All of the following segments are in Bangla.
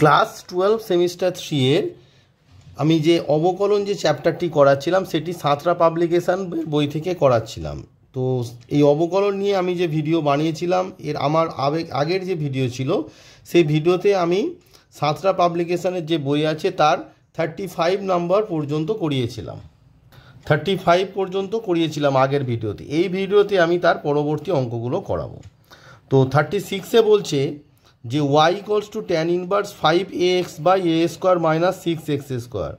ক্লাস 12 সেমিস্টার 3 এর আমি যে অবকলন যে চ্যাপ্টারটি করাচ্ছিলাম সেটি সাঁতরা পাবলিকেশন বই থেকে করাচ্ছিলাম। তো এই অবকলন নিয়ে আমি যে ভিডিও বানিয়েছিলাম এর আমার আগের যে ভিডিও ছিল সেই ভিডিওতে আমি সাঁতরা পাবলিকেশনের যে বই আছে তার 35 নাম্বার পর্যন্ত করিয়েছিলাম। 35 পর্যন্ত করিয়েছিলাম আগের ভিডিওতে। এই ভিডিওতে আমি তার পরবর্তী অঙ্কগুলো করাবো। তো 36-এ বলছে যে y equals to tan inverse 5ax by a square minus 6x square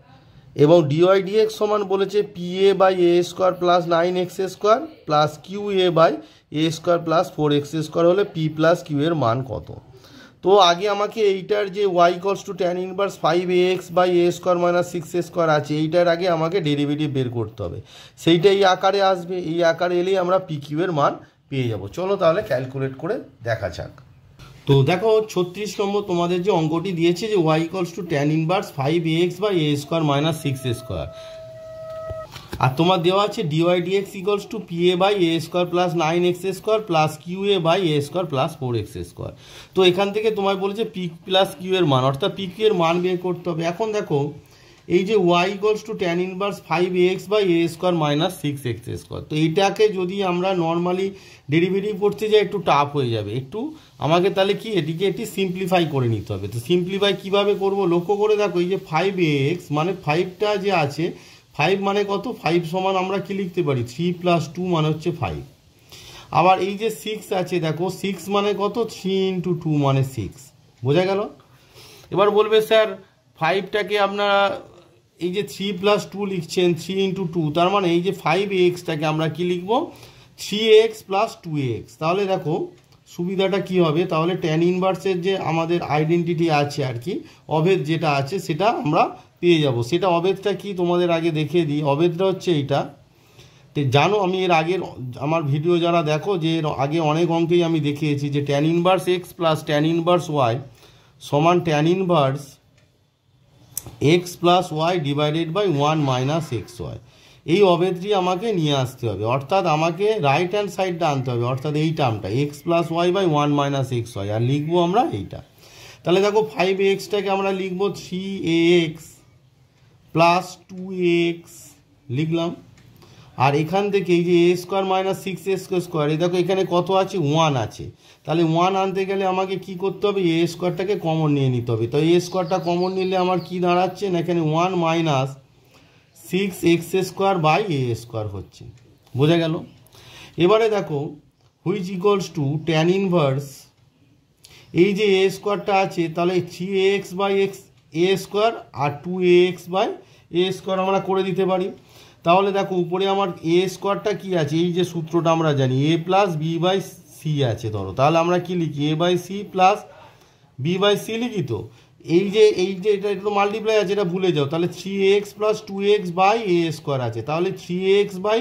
এবং dy dx সমান বলেছে pa by a square plus 9x square plus qa by a square plus 4x square হলে p প্লাস q এর মান কত। তো আগে আমাকে এইটার যে y equals to tan inverse 5ax by a square minus 6x square আছে এইটার আগে আমাকে ডেরিভেটিভ বের করতে হবে। সেইটা এই আকারে আসবে, এই আকারে এলেই আমরা pq এর মান পেয়ে যাব। চলো তাহলে ক্যালকুলেট করে দেখা যাক। তো দেখো 36 নম্বর তোমাদের যে অঙ্কটি দিয়েছে যে y equals to tan inverse 5ax by a square minus 6x square, আর তোমার দেওয়া আছে dy dx equals to pa by a square plus 9x square plus qa by a square plus 4x square. তো এখান থেকে তোমার বলেছে p প্লাস q এর মান, অর্থাৎ pq এর মান বের করতে হবে। এখন দেখো এই যে y equals to tan inverse 5ax by a square minus 6x square, তো এইটাকে যদি আমরা নর্মালি ডেরিভেটিভ করতে যাই একটু টাফ হয়ে যাবে, একটু আমাকে তাহলে কি এটিকে একটি সিম্পলিফাই করে নিতে হবে। তো সিম্পলিফাই কিভাবে করব লক্ষ্য করে দেখো, এই যে 5ax মানে 5টা যে আছে 5 মানে কত, 5 সমান আমরা কি লিখতে পারি 3 প্লাস 2 মানে হচ্ছে 5। আবার এই যে 6 আছে দেখো 6 মানে কত 3 ইন্টু 2 মানে 6, বোঝা গেল। এবার বলবে স্যার 5টাকে আপনারা এই যে 3 প্লাস 2 লিখছেন 3 ইন্টু 2, তার মানে এই যে 5axটাকে আমরা কি লিখব 3x প্লাস 2x। তাহলে দেখো সুবিধাটা কি হবে, তাহলে tan ইনভার্সের যে আমাদের আইডেন্টিটি আছে আর কি, অভেদ যেটা আছে সেটা আমরা পেয়ে যাব। সেটা অভেদটা কি তোমাদের আগে দেখিয়ে দিই। অভেদটা হচ্ছে এইটা, তো জানো আমি এর আগের আমার ভিডিও যারা দেখো যে এর আগে অনেক অঙ্কেই আমি দেখিয়েছি যে tan inverse x plus tan inverse y সমান tan inverse x plus Y divided by 1 minus X Y. এই অভেদটি আমাকে নিয়ে আসতে হবে, অর্থাৎ আমাকে রাইট হ্যান্ড সাইডটা আনতে হবে, অর্থাৎ এই টার্মটা X plus Y by 1 minus X Y, আর লিখবো আমরা এইটা। তাহলে দেখো 5axটাকে আমরা লিখবো 3ax প্লাস 2x লিখলাম, আর এখান থেকে এই যে a square minus 6x square, এই দেখো এখানে কত আছে 1 আছে, তাহলে 1 আনতে গেলে আমাকে কি করতে হবে a স্কোয়ারটাকে কমন নিয়ে নিতে হবে। তো a স্কোয়ারটা কমন নিলে আমার কি দাঁড়াচ্ছে না, এখানে 1 minus 6x square by a square হচ্ছে, বোঝা গেল। এবারে দেখো which equals to tan inverse এই যে a স্কোয়ারটা আছে তাহলে 3ax by x a square আর 2ax বাই a স্কোয়ার আমরা করে দিতে পারি। তাহলে দেখো উপরে আমার a স্কোয়ারটা কি আছে, এই যে সূত্রটা আমরা জানি a plus B by C আছে ধরো, তাহলে আমরা কি লিখি a by C plus B by C লিখি। তো এই যে এটা তো মাল্টিপ্লাই আছে, এটা ভুলে যাও, তাহলে 3x plus 2x by a square আছে, তাহলে 3x বাই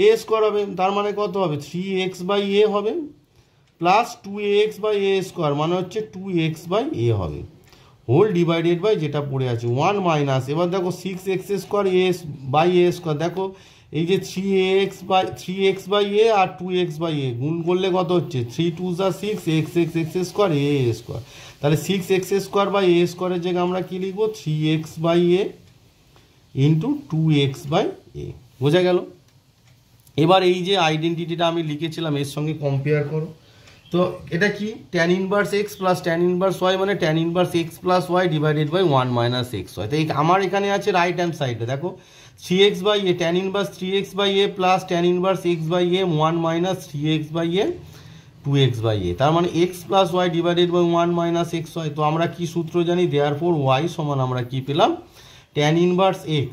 a স্কোয়ার হবে, তার মানে কত হবে 3x বাই a হবে plus 2x by a square মানে হচ্ছে 2x বাই a হবে, হোল ডিভাইডেড বাই যেটা পড়ে আছে 1 মাইনাস, এবার দেখো 6x square a by a square, দেখো এই যে 3x বাই a আর 2x বাই a গুণ করলে কত হচ্ছে 3 2 যা 6 x স্কোয়ার a স্কোয়ার, তাহলে 6x স্কোয়ার বাই a স্কোয়ারের জায়গায় আমরা কি লিখবো 3x by a into 2x by a, বোঝা গেল। এবার এই যে আইডেন্টিটিটা আমি লিখেছিলাম এর সঙ্গে কম্পেয়ার করো। তো এটা কি tan inverse x plus tan inverse y মানে tan inverse x plus y divided by 1 minus X Y. তো আমার এখানে আছে রাইট হ্যান্ড সাইডে দেখো 3x by a tan inverse 3x by a plus tan inverse x by a 1 minus 3x by a 2x by a, তার মানে x plus y divided by 1 minus X Y. তো আমরা কি সূত্র জানি, দেয়ারফর y সমান আমরা কি পেলাম tan inverse x,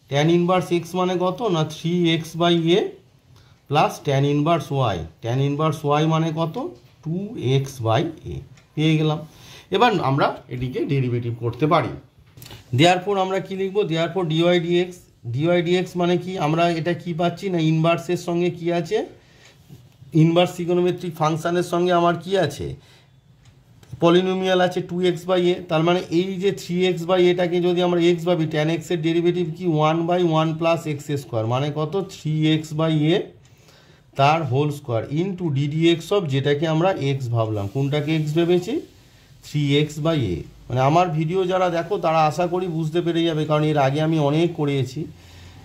tan inverse x মানে কত না 3x by a plus tan inverse y, tan inverse y মানে কত 2x বাই a পেয়ে গেলাম। এবার আমরা এটিকে ডেরিভেটিভ করতে পারি। দেয়ারফর আমরা কি লিখবো, দেয়ারফর dy dx মানে কি, আমরা এটা কি পাচ্ছি না ইনভার্সের সঙ্গে কি আছে, ইনভার্স ট্রিগোনোমেট্রিক ফাংশনের সঙ্গে আমার কি আছে পলিনোমিয়াল আছে 2x বাই a, তার মানে এই যে 3x বাই এটাকে যদি আমরা x ভাবি tan x এর ডেরিভেটিভ কি 1 বাই 1 প্লাস x স্কোয়ার মানে কত 3x বাই a তার whole square into ddx of যেটাকে আমরা x ভাবলাম, কোনটাকে x ভেবেছি 3x বাই a, মানে আমার ভিডিও যারা দেখো তারা আশা করি বুঝতে পেরে যাবে, কারণ এর আগে আমি অনেক করিয়েছি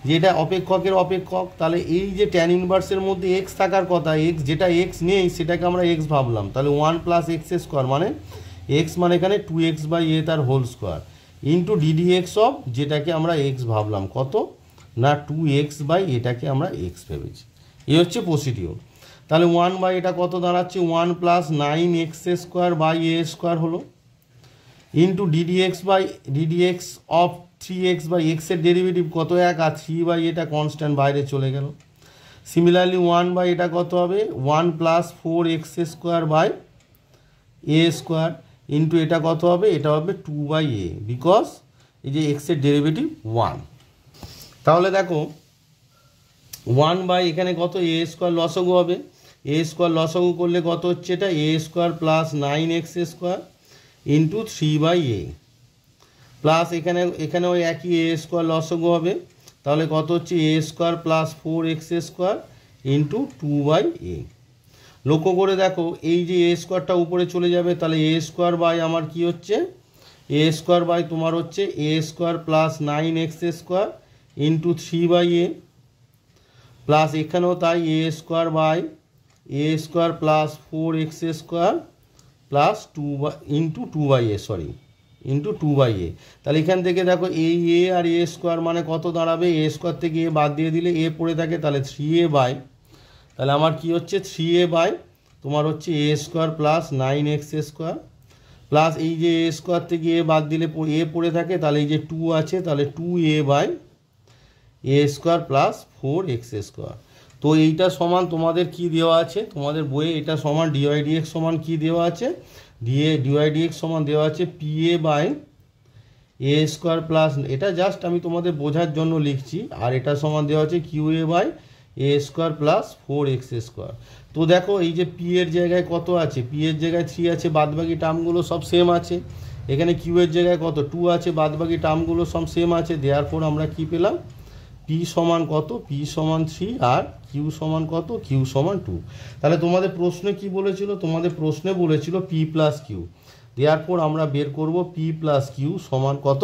যে এটা অপেক্ষকের অপেক্ষক। তাহলে এই যে ট্যান ইনভার্সের মধ্যে এক্স থাকার কথা, এক্স যেটা এক্স নেই সেটাকে আমরা এক্স ভাবলাম, তাহলে 1 প্লাস এক্স স্কোয়ার মানে এক্স মানে এখানে 2x বাই এ তার whole square into DD x of যেটাকে আমরা এক্স ভাবলাম কত না 2x বাই এটাকে আমরা এক্স ভেবেছি। এই হচ্ছে প্রসিডিওর। তাহলে 1 বাই এটা কত দাঁড়াচ্ছে 1 plus 9x square by A square হলো into D D X of 3x by এক্সের ডেরিভেটিভ কত 1 আর 3 বাই এটা কনস্ট্যান্ট বাইরে চলে গেল। সিমিলারলি 1 বাই এটা কত হবে 1 plus 4x square by A square into এটা কত হবে এটা হবে 2 বাই এ, বিকজ এই যে এক্সের ডেরিভেটিভ 1। তাহলে দেখো 1 বাই এখানে কত এ স্কোয়ার লসাগু হবে, এ স্কোয়ার লসাগু করলে কত হচ্ছে এটা A square plus 9x square into 3 by A plus এখানে ওই একই এ স্কোয়ার লসাগু হবে, তাহলে কত হচ্ছে A square plus 4x square into 2 by A. লক্ষ্য করে দেখো এই যে এ স্কোয়ারটা উপরে চলে যাবে, তাহলে এ স্কোয়ার বাই আমার কি হচ্ছে এ স্কোয়ার বাই তোমার হচ্ছে A square plus 9x square into 3 by A plus এখানেও তাই A square by A square plus 4x square plus 2 into 2 by A into 2 by A. তাহলে এখান থেকে দেখো এই এ আর এ স্কোয়ার মানে কত দাঁড়াবে এ স্কোয়ার থেকে এ বাদ দিয়ে দিলে এ পড়ে থাকে, তাহলে 3a বাই তাহলে আমার কি হচ্ছে 3a বাই তোমার হচ্ছে A square plus 9x square plus এই যে এ স্কোয়ার থেকে এ বাদ দিলে এ পড়ে থাকে, তাহলে এই যে 2 আছে তাহলে 2a by A square plus 4x square. তো এইটা সমান তোমাদের কি দেওয়া আছে তোমাদের বইয়ে, এটা সমান ডিওয়াইডিএক্স সমান কি দেওয়া আছে ডিওয়াইডিএক্স সমান দেওয়া আছে pa by A square plus, এটা জাস্ট আমি তোমাদের বোঝার জন্য লিখছি, আর এটা সমান দেওয়া আছে qa by A square plus 4x square. তো দেখো এই যে পি এর জায়গায় কত আছে, পি এর জায়গায় 3 আছে, বাদবাকি টার্মগুলো সব সেম আছে। এখানে কিউ এর জায়গায় কত 2 আছে, বাদবাকি টার্মগুলো সব সেম আছে। দেয়ারফর আমরা কি পেলাম পি সমান কত পি সমান 3 আর কিউ সমান কত কিউ সমান 2। তাহলে তোমাদের প্রশ্নে কি বলেছিল, তোমাদের প্রশ্নে বলেছিল পি প্লাস কিউ। দেয়ারফর আমরা বের করব পি প্লাস কিউ সমান কত,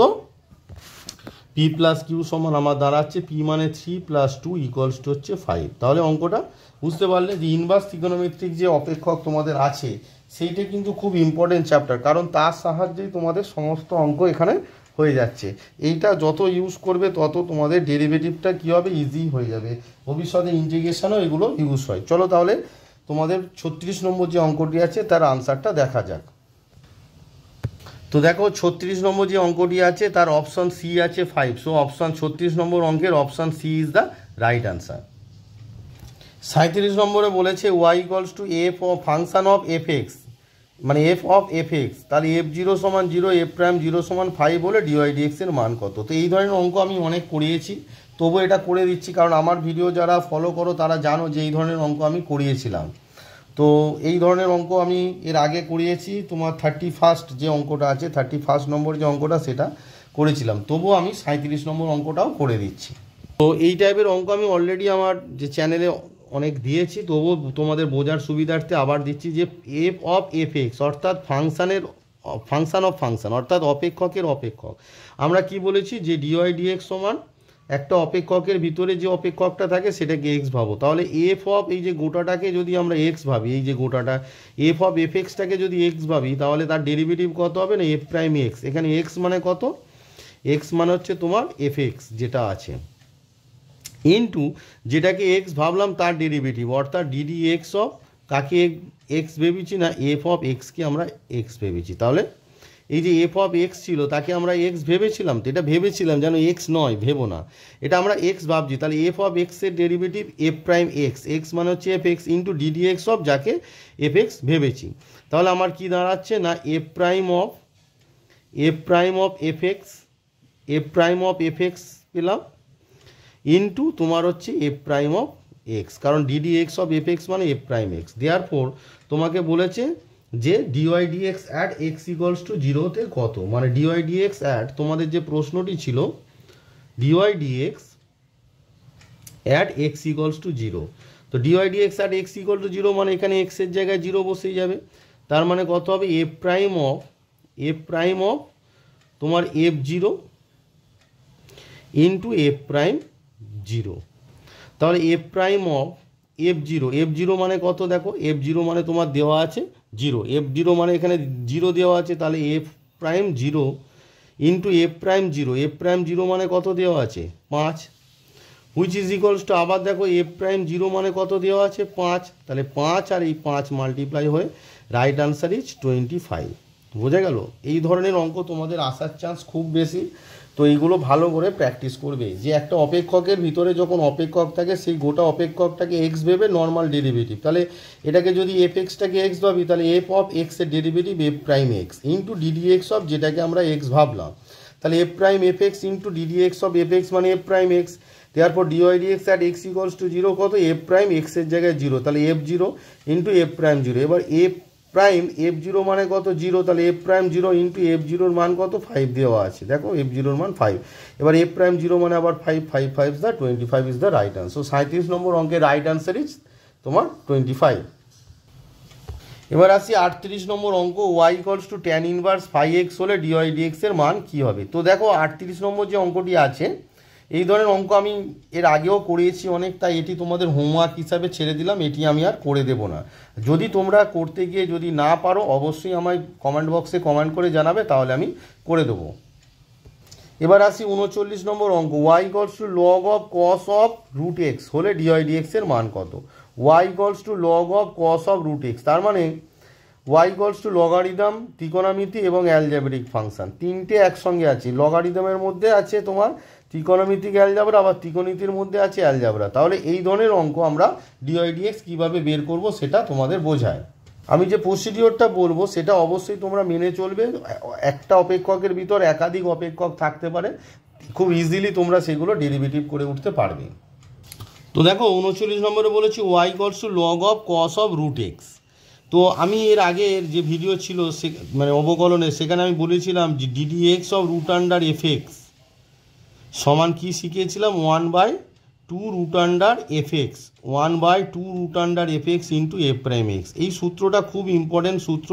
পি প্লাস কিউ সমান আমার দাঁড়াচ্ছে পি মানে 3 প্লাস 2 ইকুয়ালস টু হচ্ছে 5। তাহলে অঙ্কটা বুঝতে পারলে যে ইনভার্স ত্রিকোণমিতিক যে অপেক্ষক তোমাদের আছে সেইটা কিন্তু খুব ইম্পর্টেন্ট চ্যাপ্টার, কারণ তার সাহায্যেই তোমাদের সমস্ত অঙ্ক এখানে হয়ে যাচ্ছে। এইটা যত ইউজ করবে তত তোমাদের ডেরিভেটিভটা কী হবে ইজি হয়ে যাবে, ভবিষ্যতে ইন্টিগ্রেশনও এগুলো ইউজ হয়। চলো তাহলে তোমাদের 36 নম্বর যে অঙ্কটি আছে তার আনসারটা দেখা যাক। তো দেখো 36 নম্বর যে অঙ্কটি আছে তার অপশন সি আছে 5, সো অপশন 36 নম্বর অঙ্কের option C is the right answer. 37 নম্বরে বলেছে Y equals to f of function of F x, মানে এফ অফ এফ এক্স, তাহলে এফ 0 সমান 0 এফ প্রাইম 0 সমান 5 বলে ডিওয়াইডিএক্স এর মান কত। তো এই ধরনের অঙ্ক আমি অনেক করিয়েছি, তবু এটা করে দিচ্ছি কারণ আমার ভিডিও যারা ফলো করো তারা জানো যে এই ধরনের অঙ্ক আমি করিয়েছিলাম। তো এই ধরনের অঙ্ক আমি এর আগে করিয়েছি, তোমার 31st যে অঙ্কটা আছে 31 নম্বর যে অঙ্কটা সেটা করেছিলাম, তবুও আমি 37 নম্বর অঙ্কটাও করে দিচ্ছি। তো এই টাইপের অঙ্ক আমি অলরেডি আমার যে চ্যানেলে অনেক দিয়েছি, তবুও তোমাদের বোঝার সুবিধার্থে আবার দিচ্ছি যে এফ অফ এফ এক্স অর্থাৎ ফাংশন অফ ফাংশন অর্থাৎ অপেক্ষকের অপেক্ষক। আমরা কি বলেছি যে ডিওয়াইডিএক্স সমান একটা অপেক্ষকের ভিতরে যে অপেক্ষকটা থাকে সেটাকে এক্স ভাবো। তাহলে এফ অফ এই যে গোটাটাকে যদি আমরা এক্স ভাবি, এই যে গোটাটা এফ অফ এফ এক্সটাকে যদি এক্স ভাবি তাহলে তার ডেরিভেটিভ কত হবে না এফ প্রাইম এক্স। এখানে এক্স মানে কত, এক্স মানে হচ্ছে তোমার এফ এক্স যেটা আছে ইন্টু যেটাকে এক্স ভাবলাম তার ডেরিভেটিভ অর্থাৎ ডিডি এক্স অফ কাকে এক্স ভেবেছি না এফ অফ এক্সকে আমরা এক্স ভেবেছি। তাহলে এই যে এফ অফ এক্স ছিল তাকে আমরা এক্স ভেবেছিলাম, তো এটা ভেবেছিলাম যেন এক্স নয়, ভেবো না, এটা আমরা এক্স ভাবছি। তাহলে এফ অফ এক্সের derivative F prime x, x মানে হচ্ছে F x into DD x of যাকে এফ এক্স ভেবেছি। তাহলে আমার কি দাঁড়াচ্ছে না F prime of F x পেলাম ইন্টু তোমার হচ্ছে এফ প্রাইম অফ এক্স, কারণ DD x of F x মানে এফ প্রাইম এক্স। দেয়ারফর তোমাকে বলেছে যে ডিওয়াইডিএক্স অ্যাট এক্স ইকুয়ালস টু 0-তে কত, মানে ডিওয়াইডিএক্স অ্যাট তোমাদের যে প্রশ্নটি ছিল ডিওয়াইডিএক্স অ্যাট এক্স ইকুয়ালস টু 0, তো ডিওয়াইডিএক্স অ্যাট এক্স ইকুয়াল টু 0 মানে এখানে এক্সের জায়গায় 0 বসেই যাবে, তার মানে কত হবে F prime of F prime of তোমার F0 ইন্টু এফ প্রাইম 0। তাহলে এফ প্রাইম অফ F0 মানে কত দেখো, F0 মানে তোমার দেওয়া আছে 0, F0 মানে এখানে 0 দেওয়া আছে, তাহলে F prime 0 into f prime 0 মানে কত দেওয়া আছে 5, হুইচ ইজ ইকুয়ালস টু আবার দেখো এফ প্রাইম 0 মানে কত দেওয়া আছে 5, তাহলে 5 আর এই 5 মাল্টিপ্লাই হয়ে রাইট আনসার ইজ 25। বোঝা গেল? এই ধরনের অঙ্ক তোমাদের আসার চান্স খুব বেশি, তো এইগুলো ভালো করে প্র্যাকটিস করবে। যে একটা অপেক্ষকের ভিতরে যখন অপেক্ষক থাকে সেই গোটা অপেক্ষকটাকে এক্স ভেবে নর্মাল ডেরিভেটিভ, তাহলে এটাকে যদি এফ এক্সটাকে এক্স ভাবি তাহলে এফ অফ এক্সের derivative F prime X into DD x of যেটাকে আমরা এক্স ভাবলাম, তাহলে F prime F x into DD x of F x মানে এফ প্রাইম এক্স, দেয়ারপর D Y D X at X equals to 0 কত এফ প্রাইম এক্সের জায়গায় 0, তাহলে F0 ইন্টু এফ প্রাইম 0। এবার এফ প্রাইম F0 মানে কত 0, তাহলে এফ প্রাইম 0 ইন্টু F0 মান কত 5 দেওয়া আছে, দেখো F0 মান 5, এবার এফ প্রাইম 0 মানে আবার 5, 5 5 the 25 is the right answer. 37 নম্বর অঙ্কের রাইট আনসার ইজ তোমার 25। এবার আসি 38 নম্বর অঙ্ক, y equals to tan inverse 5x হলে ডিওয়াই ডিএক্স এর মান কী হবে। তো দেখো 38 নম্বর যে অঙ্কটি আছে, এই ধরনের অঙ্ক আমি এর আগেও করিয়েছি অনেক, তাই এটি তোমাদের হোমওয়ার্ক হিসাবে ছেড়ে দিলাম, এটি আমি আর করে দেব না। যদি তোমরা করতে গিয়ে যদি না পারো অবশ্যই আমায় কমেন্ট বক্সে কমেন্ট করে জানাবে, তাহলে আমি করে দেবো। এবার আসি 39 নম্বর অঙ্ক, y equals to log of cos of root x হলে ডিওয়াই ডিএক্স এর মান কত। y equals to log of cos of root x, তার মানে y ইকুয়ালস টু লগারিদম, ত্রিকোণমিতি এবং অ্যালজেব্রিক ফাংশন, তিনটে একসঙ্গে আছে। লগারিদমের মধ্যে আছে তোমার ত্রিকোণমিতিক অ্যালজাবরা, আবার ত্রিকোণমিতির মধ্যে আছে অ্যালজাবরা। তাহলে এই ধরনের অঙ্ক আমরা ডিওয়াই ডিএক্স কীভাবে বের করব সেটা তোমাদের বোঝায়। আমি যে প্রসিডিওরটা বলবো সেটা অবশ্যই তোমরা মেনে চলবে। একটা অপেক্ষকের ভিতর একাধিক অপেক্ষক থাকতে পারে, খুব ইজিলি তোমরা সেগুলো ডেরিভেটিভ করে উঠতে পারবে। তো দেখো 39 নম্বরে বলেছি y equals to log of cos of root x. তো আমি এর আগের যে ভিডিও ছিল মানে অবকলনের, সেখানে আমি বলেছিলাম যে DD x of root under f x সমান কী শিখিয়েছিলাম 1/2 root under f x, 1/2 root under f x into f prime x. এই সূত্রটা খুব ইম্পর্টেন্ট সূত্র,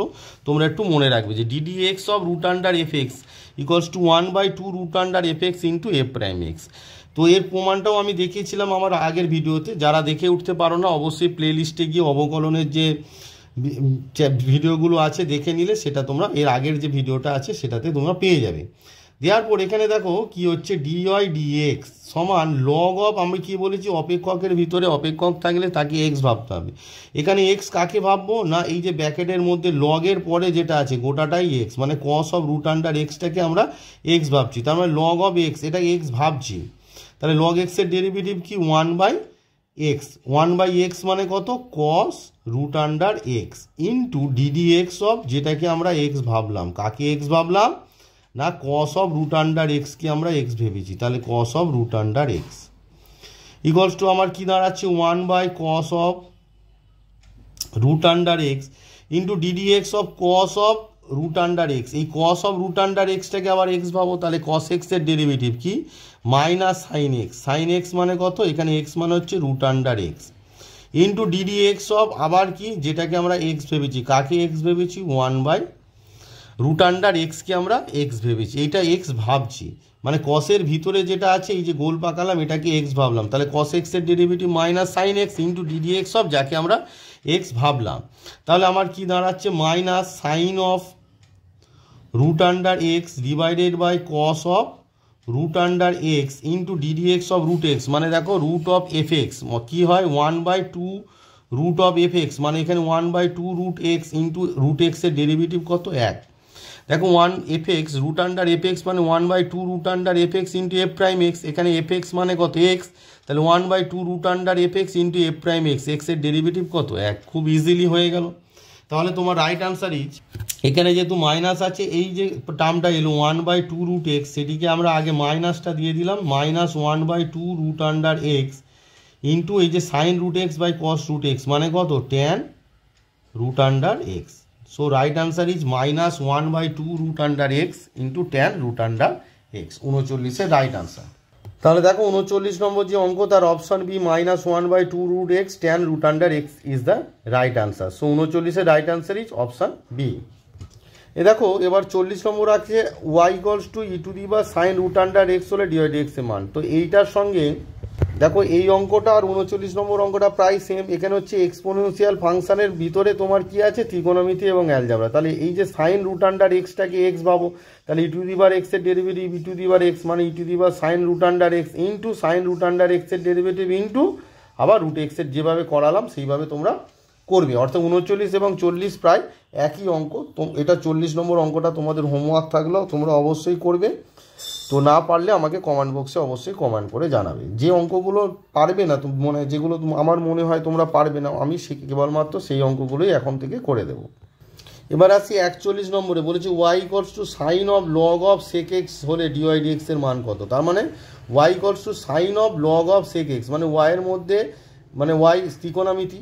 তোমরা একটু মনে রাখবে যে DD x of root under f x equals to 1/2 root under f x into f prime x. তো এর প্রমাণটাও আমি দেখিয়েছিলাম আমার আগের ভিডিওতে, যারা দেখে উঠতে পারো না অবশ্যই প্লে লিস্টে গিয়ে অবকলনের যে ভিডিওগুলো আছে দেখে নিলে সেটা তোমরা এর আগের যে ভিডিওটা আছে সেটাতে তোমরা পেয়ে যাবে। দেওয়ার পর এখানে দেখো কি হচ্ছে ডিওয়াই ডিএক্স সমান লগ অফ, আমি কি বলেছি অপেক্ষকের ভিতরে অপেক্ষক থাকলে তাকে এক্স ভাবতে হবে। এখানে এক্স কাকে ভাববো না, এই যে ব্র্যাকেটের মধ্যে লগের পরে যেটা আছে গোটাটাই এক্স, মানে কস অফ রুট আন্ডার এক্সটাকে আমরা এক্স ভাবছি, তার মানে লগ অফ এক্স এটা এক্স ভাবছি, তাহলে লগ এক্সের ডেরিভেটিভ কি 1/x, 1/x মানে কত cos root under x into DD x of যেটাকে আমরা এক্স ভাবলাম, কাকে এক্স ভাবলাম না কস অফ রুট আন্ডার এক্সকে আমরা এক্স ভেবেছি, তাহলে cos of root under x equals to আমার কী দাঁড়াচ্ছে 1/cos of root under x into DD x of cos of root under x. এই কস অফ রুট আন্ডার এক্সটাকে আবার এক্স ভাবো, তাহলে কস এক্সের ডেরিভেটিভ কি minus sine x, sine x মানে কত এখানে এক্স মানে হচ্ছে root under x into DD x of আবার কি যেটাকে আমরা এক্স ভেবেছি, কাকে এক্স ভেবেছি 1/√, রুট আন্ডার এক্সকে আমরা এক্স ভেবেছি, এইটা এক্স ভাবছি, মানে কসের ভিতরে যেটা আছে এই যে গোল পাকালাম এটাকে এক্স ভাবলাম, তাহলে কস এক্সের derivative minus sine x into DD x of যাকে আমরা এক্স ভাবলাম, তাহলে আমার কি দাঁড়াচ্ছে minus sine of root under x divided by cos of root under x into DD x of root x, মানে দেখো রুট অফ এফ এক্স কী হয় 1/2 রুট অফ এফ এক্স, মানে এখানে 1/2 রুট এক্স ইন্টু রুট এক্সের ডেরিভেটিভ কত 1, দেখো 1 f x root under f x মানে 1/2 root under f x into f prime x, এখানে এফ এক্স মানে কত এক্স, তাহলে 1/2 root under f x into f prime x, এক্সের ডেরিভেটিভ কত 1, খুব ইজিলি হয়ে গেল। তাহলে তোমার রাইট আনসার ইজ, এখানে যেহেতু মাইনাস আছে এই যে টার্মটা এলো 1/2 রুট এক্স, সেটিকে আমরা আগে মাইনাসটা দিয়ে দিলাম, minus 1/2 root under x into এই যে sine root X by cos root x মানে কত tan root under X. So right answer is minus 1/2 root under x into tan root under X, 39-এর রাইট আনসার। তাহলে দেখো 39 নম্বর যে অঙ্ক তার option B minus 1/2 root X tan root under X is the right answer. So 39-এর right answer is option B. এ দেখো এবার 40 নম্বর আছে y equals to E to the বা সাইন রুট আন্ডার এক্স হলে ডি বাই ডি এক্স এর মান। তো এইটার সঙ্গে দেখো এই অঙ্কটা আর 39 নম্বর অঙ্কটা প্রায় সেম। এখানে হচ্ছে এক্সপোনেনশিয়াল ফাংশনের ভিতরে তোমার কি আছে, ত্রিকোণমিতি এবং অ্যালজাবরা। তাহলে এই যে সাইন রুট আন্ডার এক্সটাকে এক্স ভাবো, তাহলে E to the bar X এর derivative E to the bar X মানে E to the bar sine root under x into sine root under X এর ডেরিভেটিভ ইন্টু আবার রুট এক্স এর যেভাবে করালাম সেইভাবে তোমরা করবে। অর্থাৎ 39 এবং 40 প্রায় একই অঙ্ক। তো এটা 40 নম্বর অঙ্কটা তোমাদের হোমওয়ার্ক থাকলো, তোমরা অবশ্যই করবে। তো না পারলে আমাকে কমেন্ট বক্সে অবশ্যই কমেন্ট করে জানাবে। যে অঙ্কগুলো পারবে না মনে যেগুলো আমার মনে হয় তোমরা পারবে না, আমি কেবলমাত্র সেই অঙ্কগুলোই এখন থেকে করে দেবো। এবার আসি 41 নম্বরে, বলেছি y equals to sine of log of sec x হলে ডিওয়াই ডিএক্স এর মান কত। তার মানে y equals to sine of log of sec x মানে ওয়াইয়ের মধ্যে মানে ওয়াই ত্রিকোণমিতি,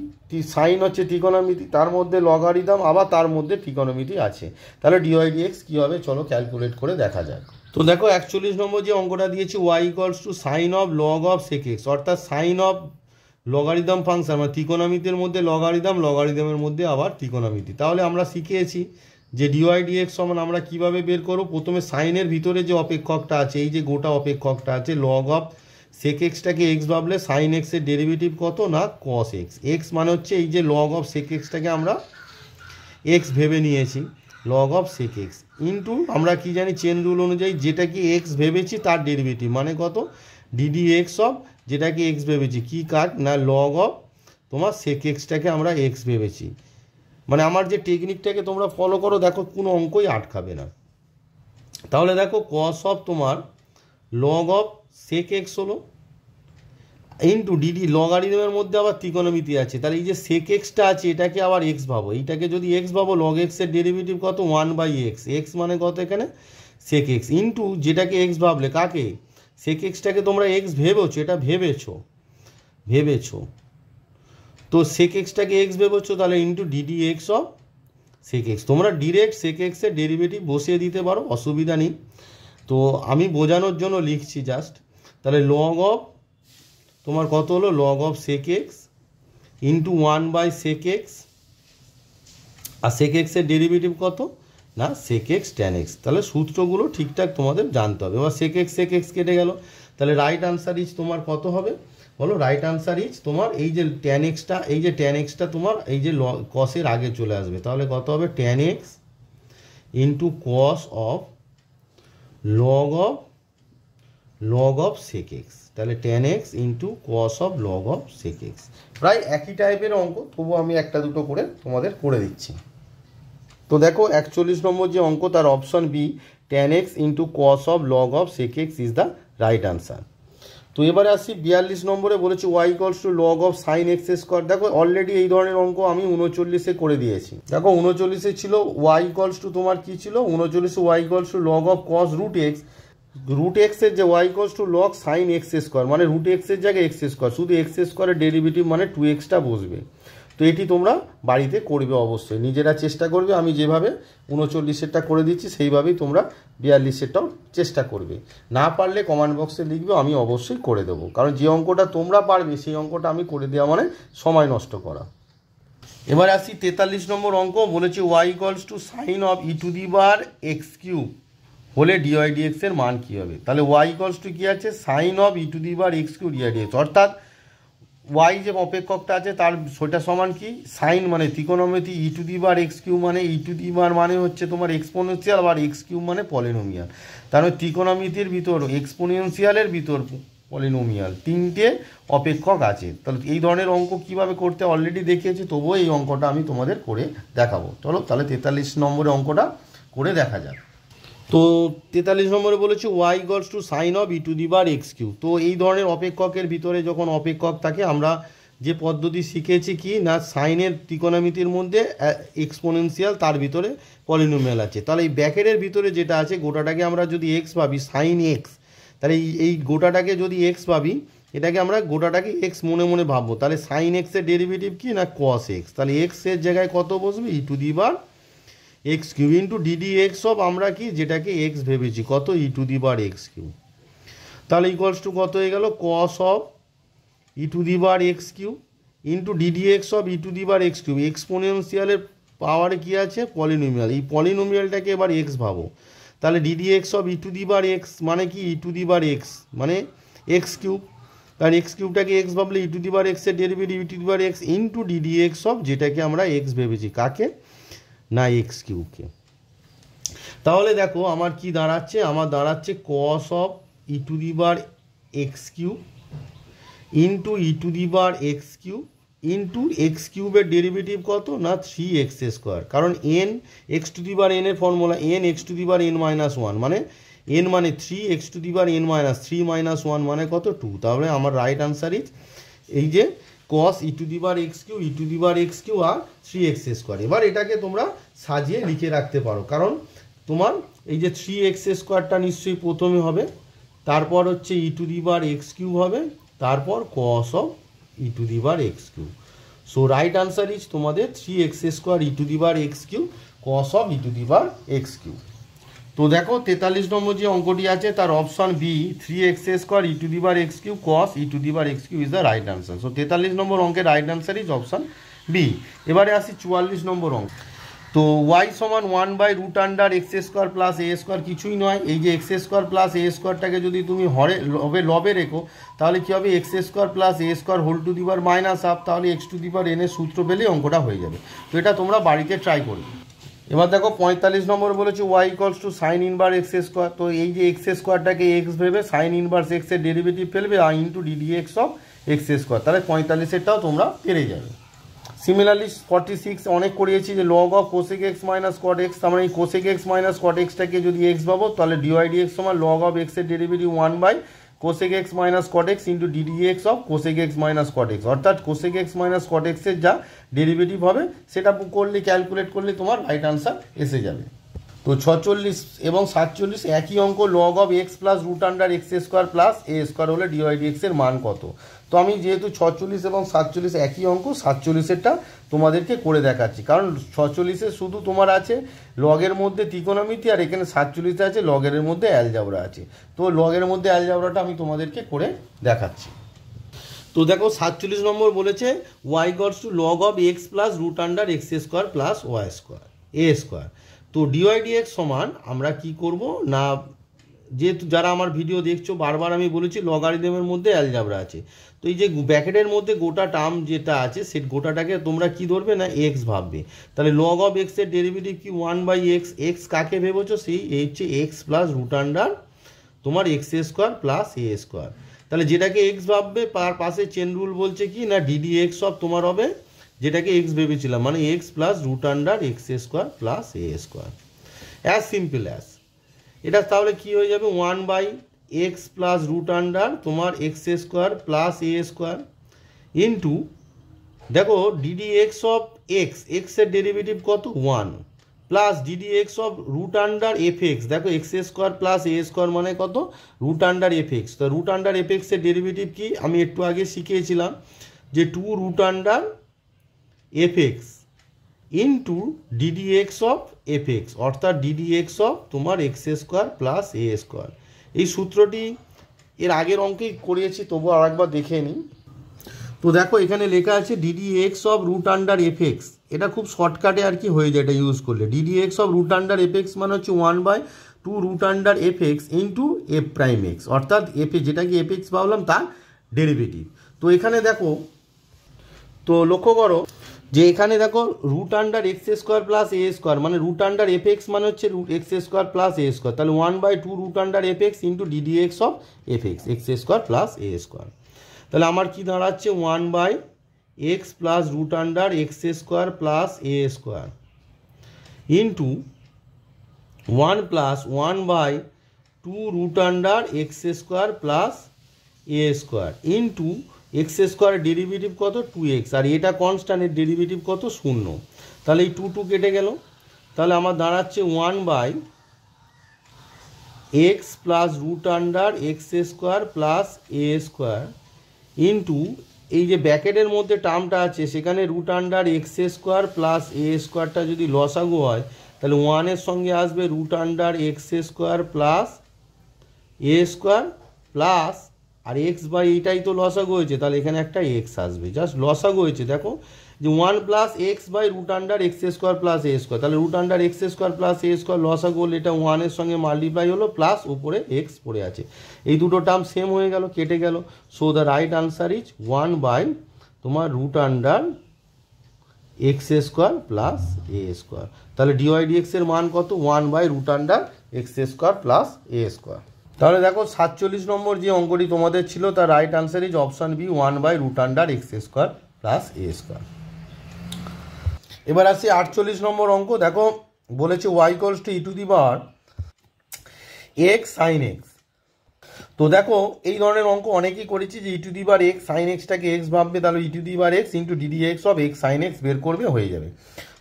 সাইন হচ্ছে ত্রিকোণমিতি, তার মধ্যে লগারিদম আবার তার মধ্যে ত্রিকোণমিতি আছে, তাহলে ডিওয়াই ডিএক্স কী হবে চলো ক্যালকুলেট করে দেখা যাক। তো দেখো 41 নম্বর যে অঙ্কটা দিয়েছি y equals to sine of log of sec x, অর্থাৎ সাইন অফ লগারিদম ফাংশন মানে ত্রিকোণমিতির মধ্যে লগারিদম, লগারিদমের মধ্যে আবার ত্রিকোণমিতি। তাহলে আমরা শিখেছি যে ডিওয়াই ডিএক্স সমান আমরা কীভাবে বের করব। প্রথমে সাইনের ভিতরে যে অপেক্ষকটা আছে, এই যে গোটা অপেক্ষকটা আছে লগ অফ সেক এক্সটাকে এক্স ভাবলে সাইন এক্সের ডেরিভেটিভ কত না কস এক্স। এক্স মানে হচ্ছে এই যে লগ অফ সেক এক্সটাকে আমরা এক্স ভেবে নিয়েছি, log of sec x into আমরা কি জানি চেন রুল অনুযায়ী যেটা কি এক্স ভেবেছি তার ডেরিভেটিভ মানে কত ডিডি এক্স অফ যেটাকে এক্স ভেবেছি কি কাট না লগ অফ তোমার সেক এক্সটাকে আমরা এক্স ভেবেছি। মানে আমার যে টেকনিকটাকে তোমরা ফলো করো দেখো কোনো অঙ্কই আটকাবে না। তাহলে দেখো কস অফ তোমার লগ অফ সেক এক্স হলো ইন্টু ডিডি লগারিদমের মধ্যে আবার ত্রিকোণমিতি আছে, তাহলে এই যে সেক এক্সটা আছে এটাকে আবার এক্স ভাবো, এইটাকে যদি এক্স ভাবো লগ এক্সের ডেরিভেটিভ কত 1/x, এক্স মানে কত এখানে সেক এক্স ইন্টু যেটাকে এক্স ভাবলে কাকে সেক এক্সটাকে তোমরা এক্স ভেবেছো, এটা ভেবেছো তো সেক এক্সটাকে এক্স ভেবেছো তাহলে into DD x of sec x. তোমরা ডিরেক্ট সেক এক্সের ডেরিভেটিভ বসিয়ে দিতে পারো, অসুবিধা নেই। তো আমি বোঝানোর জন্য লিখছি জাস্ট। তাহলে লগ অফ তোমার কত হলো log of sec x into 1/sec x, আর সেক এক্সের ডেরিভেটিভ কত না সেক এক্স ট্যান এক্স। তাহলে সূত্রগুলো ঠিকঠাক তোমাদের জানতে হবে। এবার সেক এক্স কেটে গেল, তাহলে রাইট আনসার ইজ তোমার কত হবে বলো, রাইট আনসার ইজ তোমার এই যে ট্যান এক্সটা তোমার এই যে কসের আগে চলে আসবে, তাহলে কত হবে tan x into cos of log of sec X, তাহলে tan x into cos of log of sec X. প্রায় একই টাইপের অঙ্ক, তবুও আমি একটা দুটো করে তোমাদের করে দিচ্ছি। তো দেখো 41 নম্বর যে অঙ্ক তার option B tan x into cos of log of sec x is the right answer. তো এবারে আসি 42 নম্বরে, বলেছি y equals to log of sine x square. দেখো অলরেডি এই ধরনের অঙ্ক আমি 39-এ করে দিয়েছি। দেখো 39-এ ছিল ওয়াই ইকুয়ালস টু তোমার কি ছিল 39-এ Y equals to log of cos root এক্সের যে Y equals to log sine x square মানে রুট এক্সের জায়গায় এক্স স্কোয়ার, শুধু এক্স স্কোয়ারের ডেরিভেটিভ মানে 2xটা বসবে। তো এটি তোমরা বাড়িতে করবে অবশ্যই, নিজেরা চেষ্টা করবে। আমি যেভাবে 39-এরটা করে দিচ্ছি সেইভাবেই তোমরা 42-এরটাও চেষ্টা করবে। না পারলে কমেন্ট বক্সে লিখবে, আমি অবশ্যই করে দেবো। কারণ যে অঙ্কটা তোমরা পারবে সেই অঙ্কটা আমি করে দেওয়া মানে সময় নষ্ট করা। এবার আসি 43 নম্বর অঙ্ক, বলেছি y equals to sine of E to the bar x cube হলে ডিওয়াই ডিএক্স এর মান কী হবে। তাহলে ওয়াই ইকুয়ালস টু কী আছে sine of E to the bar x cube d y d x, অর্থাৎ ওয়াই যে অপেক্ষকটা আছে তার সেটা সমান কি সাইন মানে ত্রিকোণমিতি E to the bar x cube মানে ই টু দি বার মানে হচ্ছে তোমার এক্সপোনেনশিয়াল আর এক্স কিউব মানে পলিনোমিয়াল। তার মানে ত্রিকোণমিতির ভিতর এক্সপোনেনশিয়ালের ভিতর পলিনোমিয়াল তিনটে অপেক্ষক আছে। তাহলে এই ধরনের অঙ্ক কিভাবে করতে অলরেডি দেখিয়েছি, তবুও এই অঙ্কটা আমি তোমাদের করে দেখাবো। চলো তাহলে 43 নম্বরের অঙ্কটা করে দেখা যাক। তো 43 নম্বরে বলেছি y equals to sine of E to the bar x cube. তো এই ধরনের অপেক্ষকের ভিতরে যখন অপেক্ষক থাকে আমরা যে পদ্ধতি শিখেছি কি না সাইনের ত্রিকোণমিতির মধ্যে এক্সপোনেনশিয়াল তার ভিতরে পলিনোমিয়াল আছে। তাহলে এই ব্র্যাকেটের ভিতরে যেটা আছে গোটাটাকে আমরা যদি এক্স ভাবি সাইন এক্স, তাহলে এই গোটাটাকে যদি এক্স ভাবি এটাকে আমরা গোটাটাকে এক্স মনে মনে ভাববো, তাহলে সাইন এক্সের ডেরিভেটিভ কি না কস এক্স, তাহলে এক্সের জায়গায় কত বসবে E to the bar x cube into DD x of আমরা কি যেটাকে এক্স ভেবেছি কত E to the bar x cube, তাহলে ইকুয়ালস টু কত হয়ে গেল cos of E to the bar x cube into DD x of E to the bar x cube. এক্সপোনেনশিয়ালের পাওয়ারে কী আছে পলিনোমিয়াল, এই পলিনোমিয়ালটাকে এবার এক্স ভাবো, তাহলে DD x of E to the bar X মানে কি ই টু দি বার এক্স মানে এক্স কিউব, কারণ এক্স কিউবটাকে এক্স ভাবলে ই টু দি বার এক্সের derivative E to the bar x into DD x of, যেটাকে আমরা এক্স ভেবেছি কাকে না এক্স কিউবকে। তাহলে দেখো আমার কি দাঁড়াচ্ছে, আমার দাঁড়াচ্ছে কস of E to the bar x cube into E to the bar x cube into x কিউবের ডেরিভেটিভ কত না 3x², কারণ এন এক্স টু দি বার এনের formula N x two the bar N minus one, মানে এন মানে 3 x two the bar N minus 3 minus one মানে কত 2। তাহলে আমার রাইট আনসার ইজ এই যে cos E to the bar x cube E to the bar x cube আর 3x²। এবার এটাকে তোমরা সাজিয়ে লিখে রাখতে পারো, কারণ তোমার এই যে 3x² নিশ্চয়ই প্রথমে হবে, তারপর হচ্ছে E to the bar x cube হবে, তারপর cos of E to the bar x cube. So right answer is তোমাদের 3x² E to the bar x cube cos of E to the bar x cube. তো দেখো 43 নম্বর যে অঙ্কটি আছে তার option B 3x² E to the bar x cube cos E to the bar x cube is the right answer. So 43 নম্বর অঙ্কের right answer is option B. এবারে আসি 44 নম্বর অঙ্ক। তো y সমান 1/√(x² প্লাস a² কিছুই নয়, এই যে x² প্লাস a²টাকে যদি তুমি লবে রেখো তাহলে কী হবে x² plus a² whole to the বার মাইনাস হাফ, তাহলে x টু দি বার n এর সূত্র পেলে অঙ্কটা হয়ে যাবে। তো এটা তোমরা বাড়িতে ট্রাই করবে। এবার দেখো 45 নম্বর বলেছে y = sin ইনভার্স x²। তো এই যে x²টাকে x ভেবে sin ইনভার্স x এর ডেরিভেটিভ ফেলবে আর ইন্টু ddx অফ x², তাহলে 45-এরটাও তোমরা পেরে যাবে। সিমিলারলি 46 অনেক করিয়েছি যে log of cosec X minus cot X, তার মানে এই কোসেক এক্স মাইনাস কট এক্সটাকে যদি এক্স ভাবো তাহলে ডিওয়াইডিএক্স সমান লগ অফ এক্সের ডেরিভেটিভ 1/কোসেক X minus cot X into D D X of cosec X minus cot X, অর্থাৎ কোসেক এক্স মাইনাস কট এক্সের যা ডেরিভেটিভ হবে সেটা করলে ক্যালকুলেট করলে তোমার রাইট আনসার এসে যাবে। তো 46 এবং 47 একই অঙ্ক, log of x plus √(x² plus a² হলে ডিওয়াইডিএক্স এর মান কত। তো আমি যেহেতু 46 এবং 47 একই অঙ্ক, 47-এরটা তোমাদেরকে করে দেখাচ্ছি, কারণ 46-এ শুধু তোমার আছে লগের মধ্যে ত্রিকোণমিতি আর এখানে 47-এ আছে লগের মধ্যে অ্যালজাবরা আছে। তো লগের মধ্যে অ্যালজাবরাটা আমি তোমাদেরকে করে দেখাচ্ছি। তো দেখো 47 নম্বর বলেছে y = log of x plus √(x² plus a²। তো ডিওয়াইডিএক্স সমান আমরা কি করব না, যেহেতু যারা আমার ভিডিও দেখছো বারবার আমি বলেছি লগারিদমের মধ্যে অ্যালজাবরা আছে, তো এই যে ব্র্যাকেটের মধ্যে গোটা টার্ম যেটা আছে সেই গোটাটাকে তোমরা কি ধরবে না এক্স ভাববে। তাহলে লগ অফ এক্স এর ডেরিভেটিভ কি 1/x, এক্স কাকে ভেবেছো সেই হচ্ছে এক্স প্লাস √ তোমার x² প্লাস a²। তাহলে যেটাকে এক্স ভাববে তার পাশে চেন রুল বলছে কি না ddx অফ তোমার হবে যেটাকে এক্স ভেবেছিলাম মানে x plus √(x² plus a², as simple as. এটা তাহলে কি হয়ে যাবে 1/x প্লাস √ তোমার x² প্লাস a² ইন্টু দেখো ddx অফ এক্স এর ডেরিভেটিভ কত 1 প্লাস ddx অফ √(fx, দেখো x² প্লাস a² মানে কত √(fx। তো √(fx এর ডেরিভেটিভ কি আমি একটু আগে শিখিয়েছিলাম যে 2√(fx into ddx of fx, অর্থাৎ ddx অফ তোমার x² প্লাস a²। এই সূত্রটি এর আগের অঙ্কেই করিয়েছি, তবু আর একবার দেখে নিই। তো দেখো এখানে লেখা আছে ddx অফ √(fx, এটা খুব শর্টকাটে আর কি হয়ে যায় এটা ইউজ করলে। ddx অফ √(fx মানে হচ্ছে 1/2√(fx ইন্টু f'(x), অর্থাৎ f যেটাকে fx ভাবলাম তার ডেরিভেটিভ। তো এখানে দেখো, তো লক্ষ্য করো যে এখানে দেখো √(x² প্লাস a² মানে √(fx মানে হচ্ছে x² প্লাস a², তাহলে 1/2√(fx into ddx of fx x² plus a²। তাহলে আমার কি দাঁড়াচ্ছে 1/x plus √(x² plus a² into 1 plus 1/2√(x² plus a² into x² derivative কত 2x, আর এটা কনস্ট্যান্টের ডেরিভেটিভ কত 0। তাহলে এই 2 কেটে গেল, তাহলে আমার দাঁড়াচ্ছে 1/x plus √(x² plus a² into এই যে ব্র্যাকেটের মধ্যে টার্মটা আছে সেখানে √(x² প্লাস a²টা যদি লসাগু হয় তাহলে 1 এর সঙ্গে আসবে √(x² প্লাস a² প্লাস আর এক্স বাই এইটাই তো লসাগু হয়েছে, তাহলে এখানে একটা এক্স আসবে, জাস্ট লসাগু হয়েছে। দেখো যে 1 plus X by root under X square plus A square, তাহলে root under X square plus A square লসাগু হলো, এটা 1-এর সঙ্গে মাল্টিপ্লাই হলো, প্লাস উপরে এক্স পড়ে আছে, এই দুটো টার্ম সেম হয়ে গেল, কেটে গেল। So the right answer is 1 by তোমার root under X square plus A square. তাহলে ডিওয়াই ডিএক্স এর মান কত? 1 by root under X square plus A square. তাহলে দেখো 47 নম্বর যে অঙ্কটি তোমাদের ছিল তার right answer is option B 1 by root under X square plus A square. এবার আসি 48 নম্বর অঙ্ক। দেখো বলেছে Y equals to E to the power X sine X. তো দেখো এই ধরনের অঙ্ক অনেকেই করেছি যে E to the power X sine এক্সটাকে এক্স ভাববে, তাহলে E to the power X into DD x of X sine X বের করবে, হয়ে যাবে।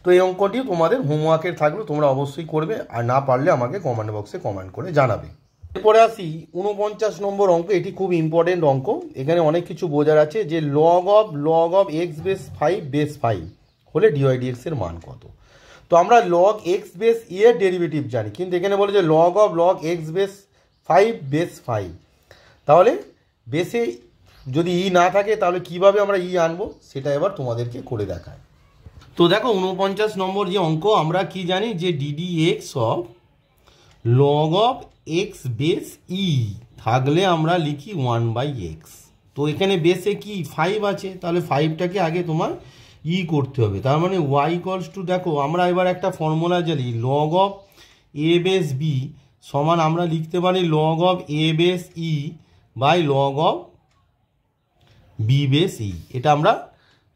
তো এই অঙ্কটিও তোমাদের হোমওয়ার্কের থাকলো, তোমরা অবশ্যই করবে, আর না পারলে আমাকে কমেন্ট বক্সে কমেন্ট করে জানাবে। এরপরে আসি 49 নম্বর অঙ্ক। এটি খুব ইম্পর্টেন্ট অঙ্ক, এখানে অনেক কিছু বোঝার আছে। যে log of x base 5 base 5 হলে ডিওয়াই ডিএক্স এর মান কত? তো আমরা লগ এক্স বেস ই এর ডেরিভেটিভ জানি, কিন্তু এখানে বলে যে লগ এক্স বেস 5 বেস 5, তাহলে বেসে যদি ই না থাকে তাহলে কিভাবে আমরা ই আনবো সেটা এবার তোমাদেরকে করে দেখায়। তো দেখো 49 নম্বর যে অঙ্ক, আমরা কি জানি যে DD x of log of x base E থাকলে আমরা লিখি 1 বাই এক্স। তো এখানে বেসে কি 5 আছে, তাহলে 5টাকে আগে তোমার ই করতে হবে, তার মানে ওয়াই ইকুয়ালস টু, দেখো আমরা এবার একটা ফর্মুলা জানি, log of A base B সমান আমরা লিখতে পারি log of A base E by log of B base E. এটা আমরা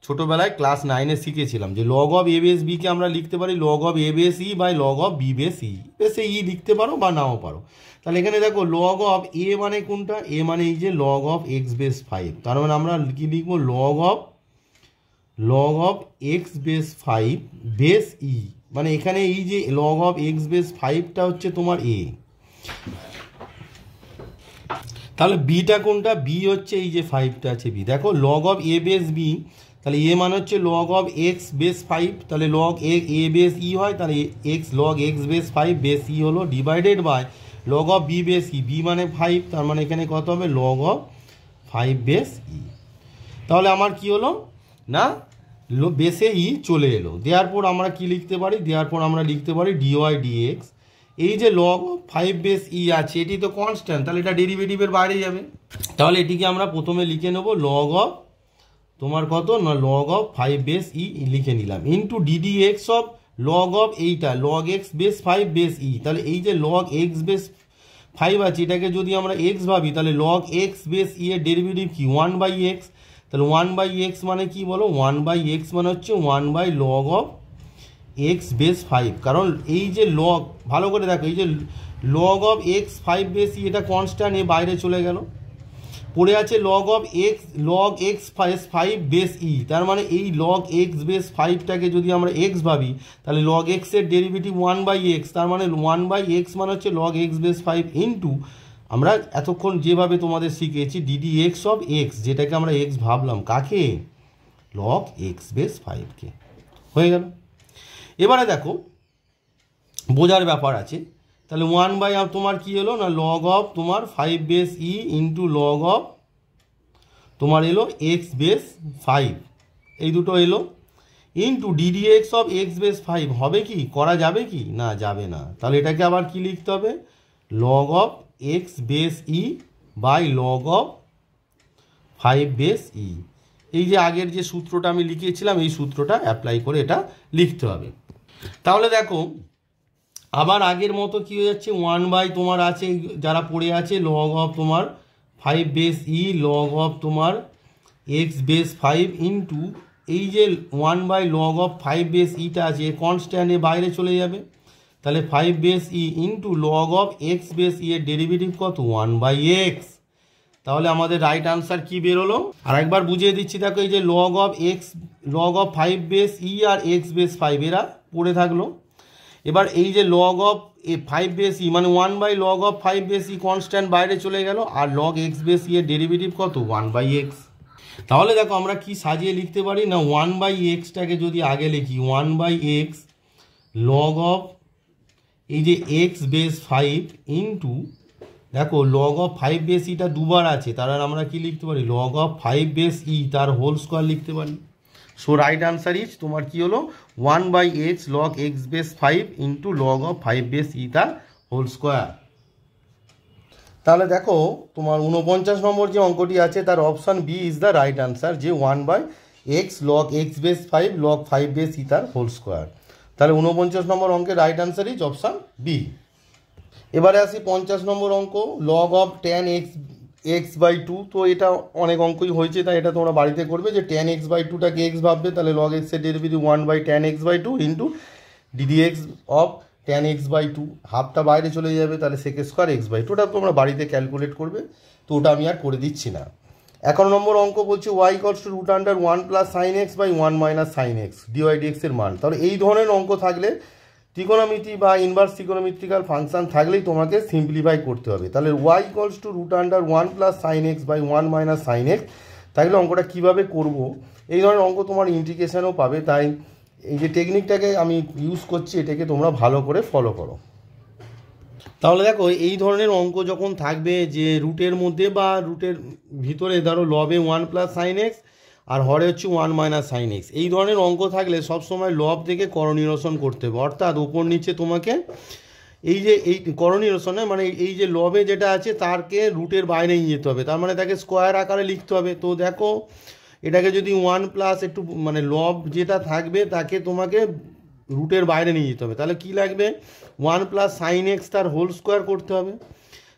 ছোটোবেলায় ক্লাস 9-এ শিখেছিলাম যে লগ অফ এ বেস বিকে আমরা লিখতে পারি log of A base E by log of B base E, বেসে ই লিখতে পারো বা নাও পারো। তাহলে এখানে দেখো লগ অফ এ মানে কোনটা? এ মানে এই যে লগ অফ এক্স বেস 5, তার মানে আমরা কি লিখবো log of x base 5 base ই, মানে এখানে এই যে লগ অফ এক্স বেস 5টা হচ্ছে তোমার এ, তাহলে বিটা কোনটা? বি হচ্ছে এই যে 5টা আছে বি। দেখো log of A base b, তাহলে এ মানে হচ্ছে লগ অফ এক্স বেস 5, তাহলে লগ এ বেস ই হয়, তাহলে X log x base 5 base E হলো, divided by log of B base E, B মানে 5, তার মানে এখানে কত হবে? Log of 5 base E. তাহলে আমার কি হলো না, বেসে ই চলে এলো, দেওয়ার পর আমরা কি লিখতে পারি? দেওয়ার পর আমরা লিখতে পারি ডিওয়াই ডিএক্স। এই যে লগ অফ 5 বেস ই আছে এটি তো কনস্ট্যান্ট, তাহলে এটা ডেরিভেটিভের বাইরে যাবে, তাহলে এটিকে আমরা প্রথমে লিখে নেব লগ অফ তোমার কত না লগ অফ 5 বেস ই লিখে নিলাম, into DD x of log of এইটা log x base 5 base E. তাহলে এই যে লগ এক্স বেস 5 আছে এটাকে যদি আমরা এক্স ভাবি, তাহলে লগ এক্স বেস ই এর ডেরিভেটিভ কি? 1 বাই এক্স। তাহলে 1 বাই এক্স মানে কি বলো? 1 বাই এক্স মানে হচ্ছে 1 by log of x base 5, কারণ এই যে লগ, ভালো করে দেখো, এই যে log of x 5 base E এটা কনস্ট্যান্ট, এ বাইরে চলে গেল, পড়ে আছে লগ এক্স বেস 5 বেস ই, তার মানে এই লগ এক্স বেস 5টাকে যদি আমরা এক্স ভাবি, তাহলে লগ এক্স এর ডেরিভেটিভ 1 বাই এক্স, তার মানে 1 বাই এক্স মানে হচ্ছে লগ এক্স বেস 5 ইন্টু আমরা এতক্ষণ যেভাবে তোমাদের শিখেছি ডিডি এক্স অফ এক্স, যেটাকে আমরা এক্স ভাবলাম, কাকে? লগ এক্স বেস 5কে, হয়ে গেল। এবারে দেখো বোঝার ব্যাপার আছে, তাহলে 1 বাই তোমার কি এলো না লগ অফ তোমার 5 base E into log of তোমার এলো এক্স বেস 5, এই দুটো এলো, into DD x of x base 5 হবে কি? করা যাবে কি? না, যাবে না, তাহলে এটাকে আবার কি লিখতে হবে? Log of x base E by log of 5 base E. এই যে আগের যে সূত্রটা আমি লিখিয়েছিলাম এই সূত্রটা অ্যাপ্লাই করে এটা লিখতে হবে। তাহলে দেখো আবার আগের মতো কি হয়ে যাচ্ছে, 1 বাই তোমার আছে যারা পড়ে আছে লগ অফ তোমার 5 বেস ই লগ অফ তোমার এক্স বেস 5 ইন্টু এই যে 1 বাই লগ অফ 5 বেস ইটা আছে কনস্ট্যান্টে বাইরে চলে যাবে, তাহলে 5 base E into log of x base ই এর ডেরিভেটিভ কত? 1 বাই এক্স। তাহলে আমাদের রাইট আনসার কি বেরোলো? আর একবার বুঝিয়ে দিচ্ছি, দেখো এই যে লগ অফ 5 বেস ই আর এক্স বেস 5 এরা পড়ে থাকলো, এবার এই যে লগ অফ 5 বেস ই মানে 1 by log of 5 base e constant বাইরে চলে গেল, আর লগ এক্স বেস ই এর ডেরিভেটিভ কত? 1 বাই এক্স। তাহলে দেখো আমরা কি সাজিয়ে লিখতে পারি না, 1 বাই এক্সটাকে যদি আগে লিখি 1 বাই এক্স লগ অফ এই যে এক্স বেস 5 ইন্টু দেখো লগ অফ 5 বেস ইটা দুবার আছে, তার আমরা কি লিখতে পারি? লগ অফ 5 বেস ই তার হোল স্কোয়ার লিখতে পারি, সো রাইট আনসার ইজ তোমার কি হলো 1/h log x base 5 into log of 5 base ই তার হোল স্কোয়ার। তাহলে দেখো তোমার 49 নম্বর যে অঙ্কটি আছে তার option B is the right answer, যে 1/x log x base 5 log 5 base ই তার হোল স্কোয়ার। তাহলে 49 নম্বর অঙ্কের right answer is option B. এবারে আসি 50 নম্বর অঙ্ক, লগ অফ tan x/2। তো এটা অনেক অঙ্কই হয়েছে, তাই এটা তোমরা বাড়িতে করবে, যে tan x/2টাকে x ভাববে, তাহলে log x এর derivative 1/tan x/2 into ddx of tan x/2, হাফটা বাইরে চলে যাবে, তাহলে sec স্কোয়ার x/2। ওটা তোমরা বাড়িতে ক্যালকুলেট করবে, তো ওটা আমি আর করে দিচ্ছি না। 11 নম্বর অঙ্ক বলছে y = √1 + sin x / 1 - sin x dy/dx এর মান। তাহলে এই ধরনের অঙ্ক থাকলে ত্রিকোণমিতি বা ইনভার্স ত্রিকোণমিতিক্যাল ফাংশন থাকলেই তোমাকে সিম্পলিফাই করতে হবে। তাহলে y = √1 + sin x / 1 - sin x তাহলে অঙ্কটা কীভাবে করব, এই ধরনের অঙ্ক তোমার ইন্টিগ্রেশনও পাবে, তাই এই যে টেকনিকটাকে আমি ইউজ করছি এটাকে তোমরা ভালো করে ফলো করো। তাহলে দেখো এই ধরনের অঙ্ক যখন থাকবে, যে রুটের মধ্যে বা রুটের ভিতরে ধরো লবে 1 + sin x আর হরে হচ্ছে 1 - sin x, এই ধরনের অঙ্ক থাকলে সবসময় লব থেকে করনিরসন করতে হবে, অর্থাৎ ওপর নিচে তোমাকে এই যে এই করনিরসনে মানে এই যে লবে যেটা আছে তারকে রুটের বাইরে নিয়ে যেতে হবে, তার মানে তাকে স্কোয়ার আকারে লিখতে হবে। তো দেখো এটাকে যদি 1+ একটু মানে লব যেটা থাকবে তাকে তোমাকে রুটের বাইরে নিয়ে যেতে হবে, তাহলে কি লাগবে 1 + sin x তার হোল স্কোয়ার করতে হবে।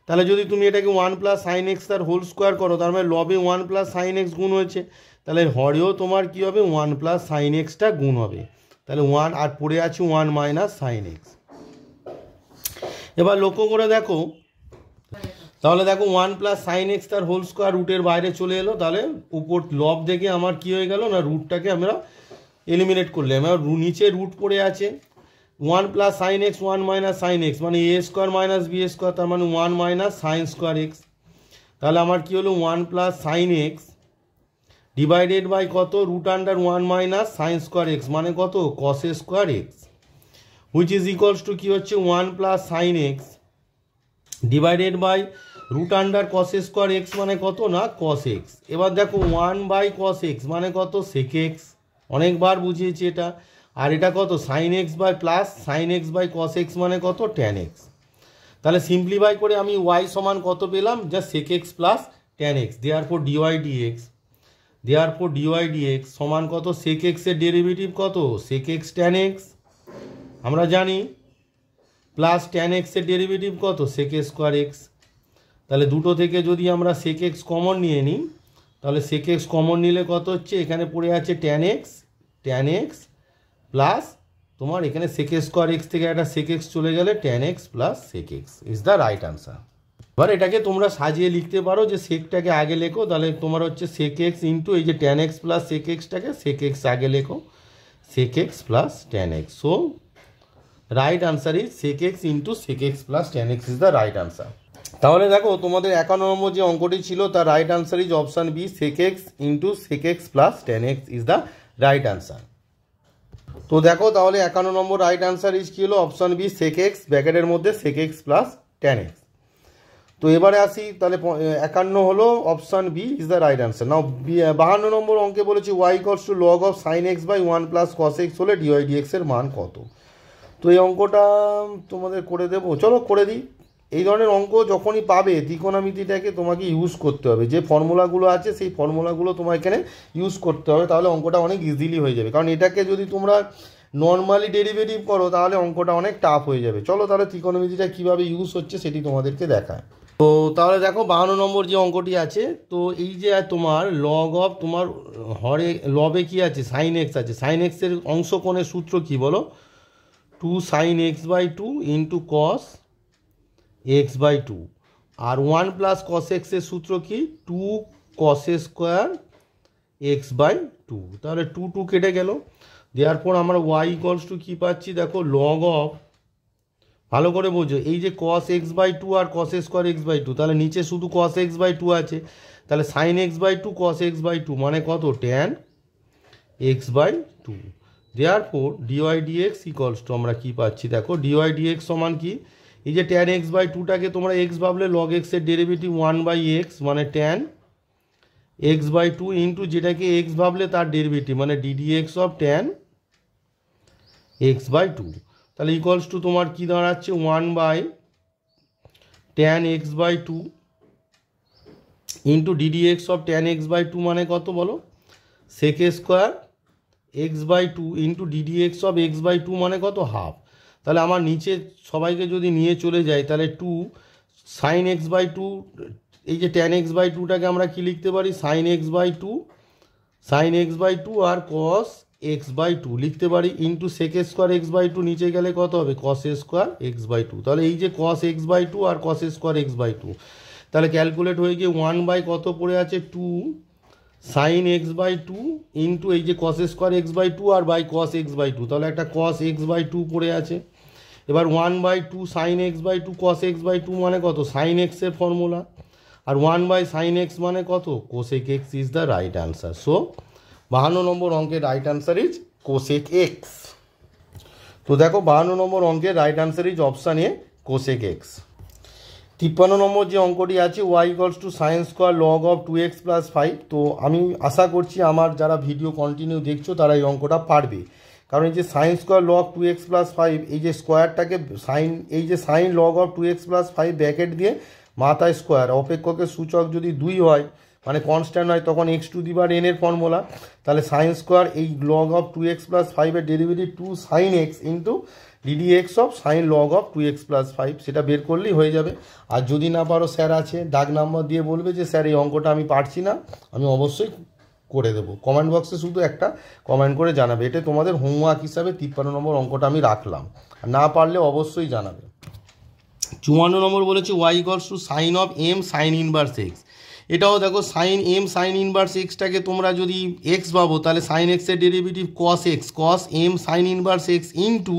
তাহলে যদি তুমি এটাকে 1 + sin x তার হোল স্কোয়ার করো, তার মানে লবে 1 + sin x গুণ হয়েছে, তাহলে হরেও তোমার কি হবে 1 + sin x গুণ হবে, তাহলে 1 আর পড়ে আছে 1 - sin x। এবার লক্ষ্য করে দেখো, তাহলে দেখো 1 + sin x তার হোল স্কোয়ার রুটের বাইরে চলে এলো, তাহলে উপর লব দেখে আমার কি হয়ে গেল না, রুটটাকে আমরা এলিমিনেট করলাম। এবার নিচে রুট পড়ে আছে 1 + sin x 1 - sin x মানে a² - b², তার মানে 1 - sin² x। তাহলে আমার কি হলো 1 + sin x ডিভাইডেড বাই কত √1 - sin² x মানে কত cos² x, which is equals to কি হচ্ছে 1 + sin x divided by √cos² x মানে কত না cos x। এবার দেখো 1/cos x মানে কত sec x, অনেকবার বুঝিয়েছি এটা, আর এটা কত sin x plus sin x/cos x মানে কত tan x। তাহলে সিম্পলিফাই করে আমি y সমান কত পেলাম, যা sec x plus tan x, therefore dy/dx সমান কত sec x এর ডেরিভেটিভ কত sec x tan x আমরা জানি, প্লাস tan x এর ডেরিভেটিভ কত sec² x। তাহলে দুটো থেকে যদি আমরা sec x কমন নিয়ে নিই, তাহলে sec x কমন নিলে কত হচ্ছে, এখানে পড়ে আছে tan x প্লাস তোমার এখানে sec² x থেকে একটা sec x চলে গেলে tan x plus sec x is the right answer. এবার এটাকে তোমরা সাজিয়ে লিখতে পারো, যে সেকটাকে আগে লেখো, তাহলে তোমার হচ্ছে sec x ইন্টু এই যে tan x প্লাস sec xটাকে sec x আগে লেখো, sec x plus tan x। So right answer is sec x into sec x plus tan x is the right answer. তাহলে দেখো তোমাদের 51 নম্বর যে অঙ্কটি ছিল তার right answer is option B, sec x into sec x plus tan x is the right answer. তো দেখো তাহলে 51 নম্বর রাইট আনসার ইজ কি হলো অপশান বি sec x ব্র্যাকেটের মধ্যে sec x plus tan x। তো এবারে আসি, তাহলে 51 হলো option B is the right answer. Now 52 number অঙ্কে বলেছি y = log of sin x / 1 + cos x হলে dy/dx এর মান কত। তো এই অঙ্কটা তোমাদের করে দেবো, চলো করে দিই। এই ধরনের অঙ্ক যখনই পাবে ত্রিকোণমিতিটাকে তোমাকে ইউজ করতে হবে, যে ফর্মুলাগুলো আছে সেই ফর্মুলাগুলো তোমার এখানে ইউজ করতে হবে, তাহলে অঙ্কটা অনেক ইজিলি হয়ে যাবে। কারণ এটাকে যদি তোমরা নর্মালি ডেরিভেটিভ করো তাহলে অঙ্কটা অনেক টাফ হয়ে যাবে। চলো তাহলে ত্রিকোণমিতিটা কীভাবে ইউজ হচ্ছে সেটি তোমাদেরকে দেখায়। তো তাহলে দেখো 52 নম্বর যে অঙ্কটি আছে, তো এই যে তোমার লগ অফ তোমার হরে লবে কি আছে sin x আছে, sin x এর অংশ কোণের সূত্র কি বলো 2 sin x/2 into cos x/2, আর 1 + cos x এর সূত্র কি 2 cos² x/2, তাহলে 2 কেটে গেল, দেওয়ার পর আমরা y = কি পাচ্ছি দেখো লগ অফ, ভালো করে বোঝো এই যে cos x/2 আর cos² x/2, তাহলে নিচে শুধু cos x/2 আছে, তাহলে sin x/2 cos x/2 মানে কত tan x/2, দেয়ারফর dy/dx = আমরা কি পাচ্ছি দেখো dy/dx সমান কি এই যে tan x/2টাকে তোমরা x ভাবলে log x এর ডেরিভেটিভ 1/x মানে tan x/2 ইন্টু যেটাকে x ভাবলে তার ডেরিভেটিভ মানে ddx অফ tan x/2, তাহলে ইকুয়ালস টু তোমার কি দাঁড়াচ্ছে 1/tan x/2 into ddx of tan x/2 মানে কত বলো, sec square x/2 into ddx of x/2 মানে কত, হাফ। তাহলে আমার নিচে সবাইকে যদি নিয়ে চলে যাই তাহলে 2 sin x/2, এই যে tan x/2টাকে আমরা কি লিখতে পারি, sin x/2 আর cos x/2 লিখতে পারি ইন্টু sec স্কোয়ার x/2, নিচে গেলে কত হবে cos স্কোয়ার x/2। তাহলে এই যে cos x/2 আর cos স্কোয়ার x/2, তাহলে ক্যালকুলেট হয়ে গিয়ে 1 কত পড়ে আছে 2 sin x/2 ইন্টু এই যে cos স্কোয়ার x/2 আর বাই cos x/2, তাহলে একটা cos x/2 পড়ে আছে। এবার 1/2 sin x/2 cos x/2 মানে কত, sin x এর ফর্মুলা, আর 1/sin x মানে কত, cosec x is the right answer. So 52 নম্বর অঙ্কের right answer is cosec x। তো দেখো 52 নম্বর অঙ্কের right answer is option A cosec x। 53 নম্বর যে অঙ্কটি আছে y equals to sine square log of 2x plus 5। তো আমি আশা করছি আমার যারা ভিডিও কন্টিনিউ দেখছো তারা এই অঙ্কটা পারবে, কারণ এই যে sine square log 2x plus 5, এই যে স্কোয়ারটাকে সাইন, এই যে sine log of 2x plus 5 bracket দিয়ে মাথায় স্কোয়ার, অপেক্ষকের সূচক যদি 2 হয় মানে কনস্ট্যান্ট হয় তখন x to the power n এর ফর্মুলা, তাহলে সাইন স্কোয়ার এই লগ অফ 2x প্লাস 5 এর derivative 2 sin x into ddx of sine log of 2x plus 5, সেটা বের করলেই হয়ে যাবে। আর যদি না পারো স্যার আছে ডাক নাম্বার দিয়ে বলবে যে স্যার এই অঙ্কটা আমি পারছি না, আমি অবশ্যই করে দেবো। কমেন্ট বক্সে শুধু একটা কমেন্ট করে জানাবে, এটা তোমাদের হোমওয়ার্ক হিসাবে 53 নম্বর অঙ্কটা আমি রাখলাম, আর না পারলে অবশ্যই জানাবে। 54 নম্বর বলেছে y equals to sine of m sine inverse x. এটাও দেখো সাইন m সাইন ইনভার্স এক্সটাকে তোমরা যদি এক্স পাবো তাহলে সাইন এক্সের derivative cos x, cos m sine inverse x into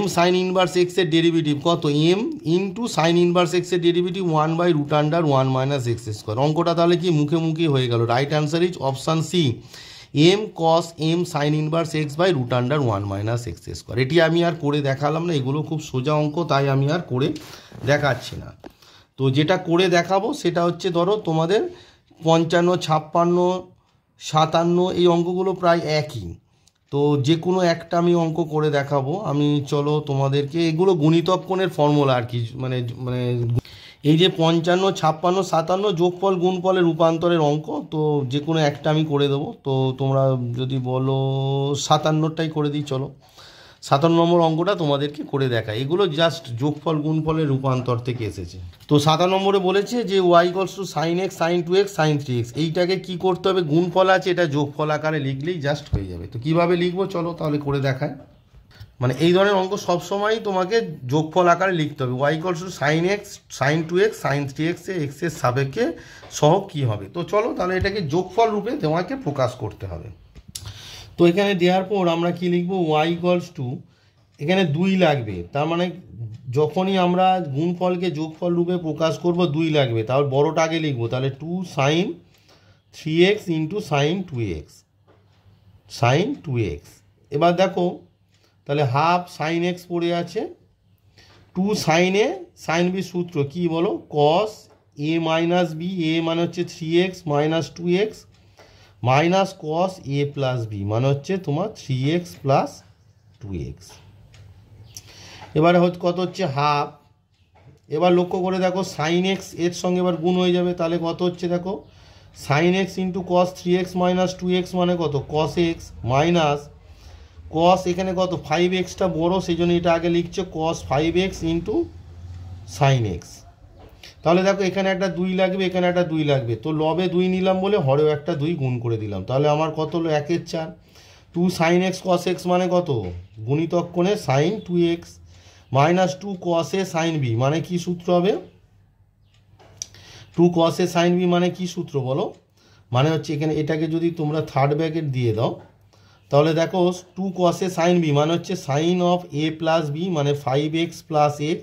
m sine inverse এক্সের ডেরিভেটিভ কত, m ইন্টু সাইন ইনভার্স এক্সের ডেরিভেটিভ 1/√1 - x স্কোয়ার। অঙ্কটা তাহলে কি মুখে মুখে হয়ে গেল। Right answer is option C, m cos m sine inverse x/√1 - x square. এটি আমি আর করে দেখালাম না, এগুলো খুব সোজা অঙ্ক, তাই আমি আর করে দেখাচ্ছি না। তো যেটা করে দেখাবো সেটা হচ্ছে ধরো তোমাদের 55, 56, 57 এই অঙ্কগুলো প্রায় একই, তো যে কোনো একটা আমি অঙ্ক করে দেখাবো। আমি চলো তোমাদেরকে, এগুলো গুণিতক কোণের ফর্মুলা আর কি, মানে মানে এই যে 55, 56, 57 যোগফল গুণফলের রূপান্তরের অঙ্ক, তো যে কোনো একটা আমি করে দেবো। তো তোমরা যদি বলো 57টাই করে দিই, চলো 57 নম্বর অঙ্কটা তোমাদেরকে করে দেখায়। এগুলো জাস্ট যোগফল গুণফলের রূপান্তর থেকে এসেছে। তো 57 নম্বরে বলেছে যে y equals to sine x sine 2x sine 3x, এইটাকে কি করতে হবে, গুণফল আছে এটা যোগফল আকারে লিখলেই জাস্ট হয়ে যাবে। তো কিভাবে লিখবো চলো তাহলে করে দেখায়। মানে এই ধরনের অঙ্ক সবসময়ই তোমাকে যোগফল আকারে লিখতে হবে। y equals to sine x sine 2x sine 3x এ x এর সাপেক্ষে সহগ কী হবে। তো চলো তাহলে এটাকে যোগফল রূপে তোমাকে প্রকাশ করতে হবে। তো এখানে দেওয়ার পর আমরা কি লিখব, y ইকুয়ালস টু, এখানে 2 লাগবে, তার মানে যখনই আমরা গুণফলকে যোগফল রূপে প্রকাশ করব 2 লাগবে, তাহলে বড়টা আগে লিখব, তাহলে 2 sign 3x into sign 2x sign 2x। এবার দেখো তাহলে হাফ সাইন x পড়ে আছে, 2 সাইন a সাইন b সূত্র কি বলো, cos a minus b, a মানে হচ্ছে 3x minus 2x minus cos a plus b মানে হচ্ছে তোমার 3x প্লাস 2x। এবারে কত হচ্ছে হাফ। এবার লক্ষ্য করে দেখো সাইন এক্স এর সঙ্গে এবার গুণ হয়ে যাবে, তাহলে কত হচ্ছে দেখো sine x into cos 3x minus 2x মানে কত cos x মাইনাস cos, এখানে কত 5xটা বড় সেই জন্য এটা আগে লিখছে cos 5x into sine x. তাহলে দেখো এখানে একটা 2 লাগবে, এখানে একটা 2 লাগবে, তো লবে 2 নিলাম বলে হরেও একটা 2 গুণ করে দিলাম, তাহলে আমার কত হলো 1 এর 4। 2 সাইন এক্স কস এক্স মানে কত, গুণিতক কোণে sine 2x minus 2 cos a sine b মানে কি সূত্র হবে, 2 cos a সাইন b মানে কি সূত্র বলো, মানে হচ্ছে এখানে এটাকে যদি তোমরা থার্ড ব্র্যাকেট দিয়ে দাও তাহলে দেখো 2 cos a সাইন b মানে হচ্ছে sine of a plus b মানে 5x plus x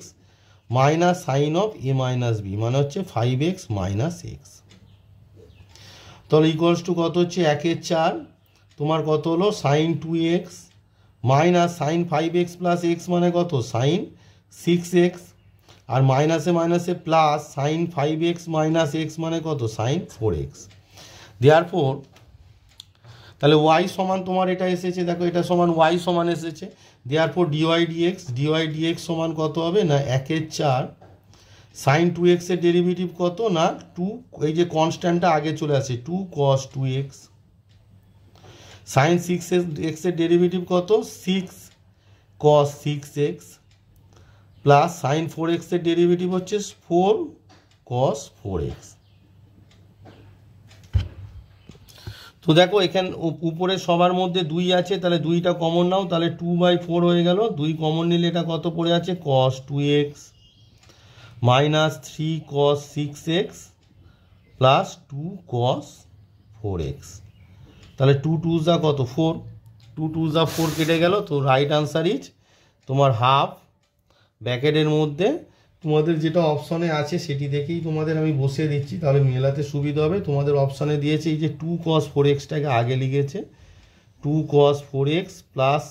minus sine of a minus b মানে হচ্ছে 5x মাইনাস x। তাহলে ইকুয়ালস টু কত হচ্ছে 1 এর 4, তোমার কত হলো sine 2x minus sine 5x plus x মানে কত সাইন 6x, আর মাইনাসে মাইনাসে plus sign 5x minus x মানে কত সাইন 4x। দেয়ারফর তাহলে ওয়াই সমান তোমার এটা এসেছে, দেখো এটা সমান ওয়াই সমান এসেছে। দেয়ারফর ডিওয়াই ডিএক্স সমান কত হবে না 1/4 সাইন 2x এর ডেরিভেটিভ কত না 2, এই যে কনস্ট্যান্টটা আগে চলে আসে 2 cos 2x, সাইন 6x এর ডেরিভেটিভ কত 6 cos 6x, plus sign 4x এর ডেরিভেটিভ হচ্ছে 4 cos 4x। তো দেখো এখানে উপরে সবার মধ্যে 2 আছে, তাহলে 2টা কমন নাও, তাহলে 2/4 হয়ে গেল। 2 কমন নিলে এটা কত পড়ে আছে cos 2x minus 3 cos 6x plus 2 cos 4x। তাহলে 2 2 যা কত 4, 2 2 যা 4 কেটে গেল। তো রাইট আনসার ইজ তোমার হাফ, ব্র্যাকেটের মধ্যে তোমাদের যেটা অপশানে আছে সেটি দেখেই তোমাদের আমি বসিয়ে দিচ্ছি, তাহলে মেলাতে সুবিধা হবে। তোমাদের অপশানে দিয়েছে এই যে 2 cos 4xটাকে আগে লিখেছে 2 cos 4x প্লাস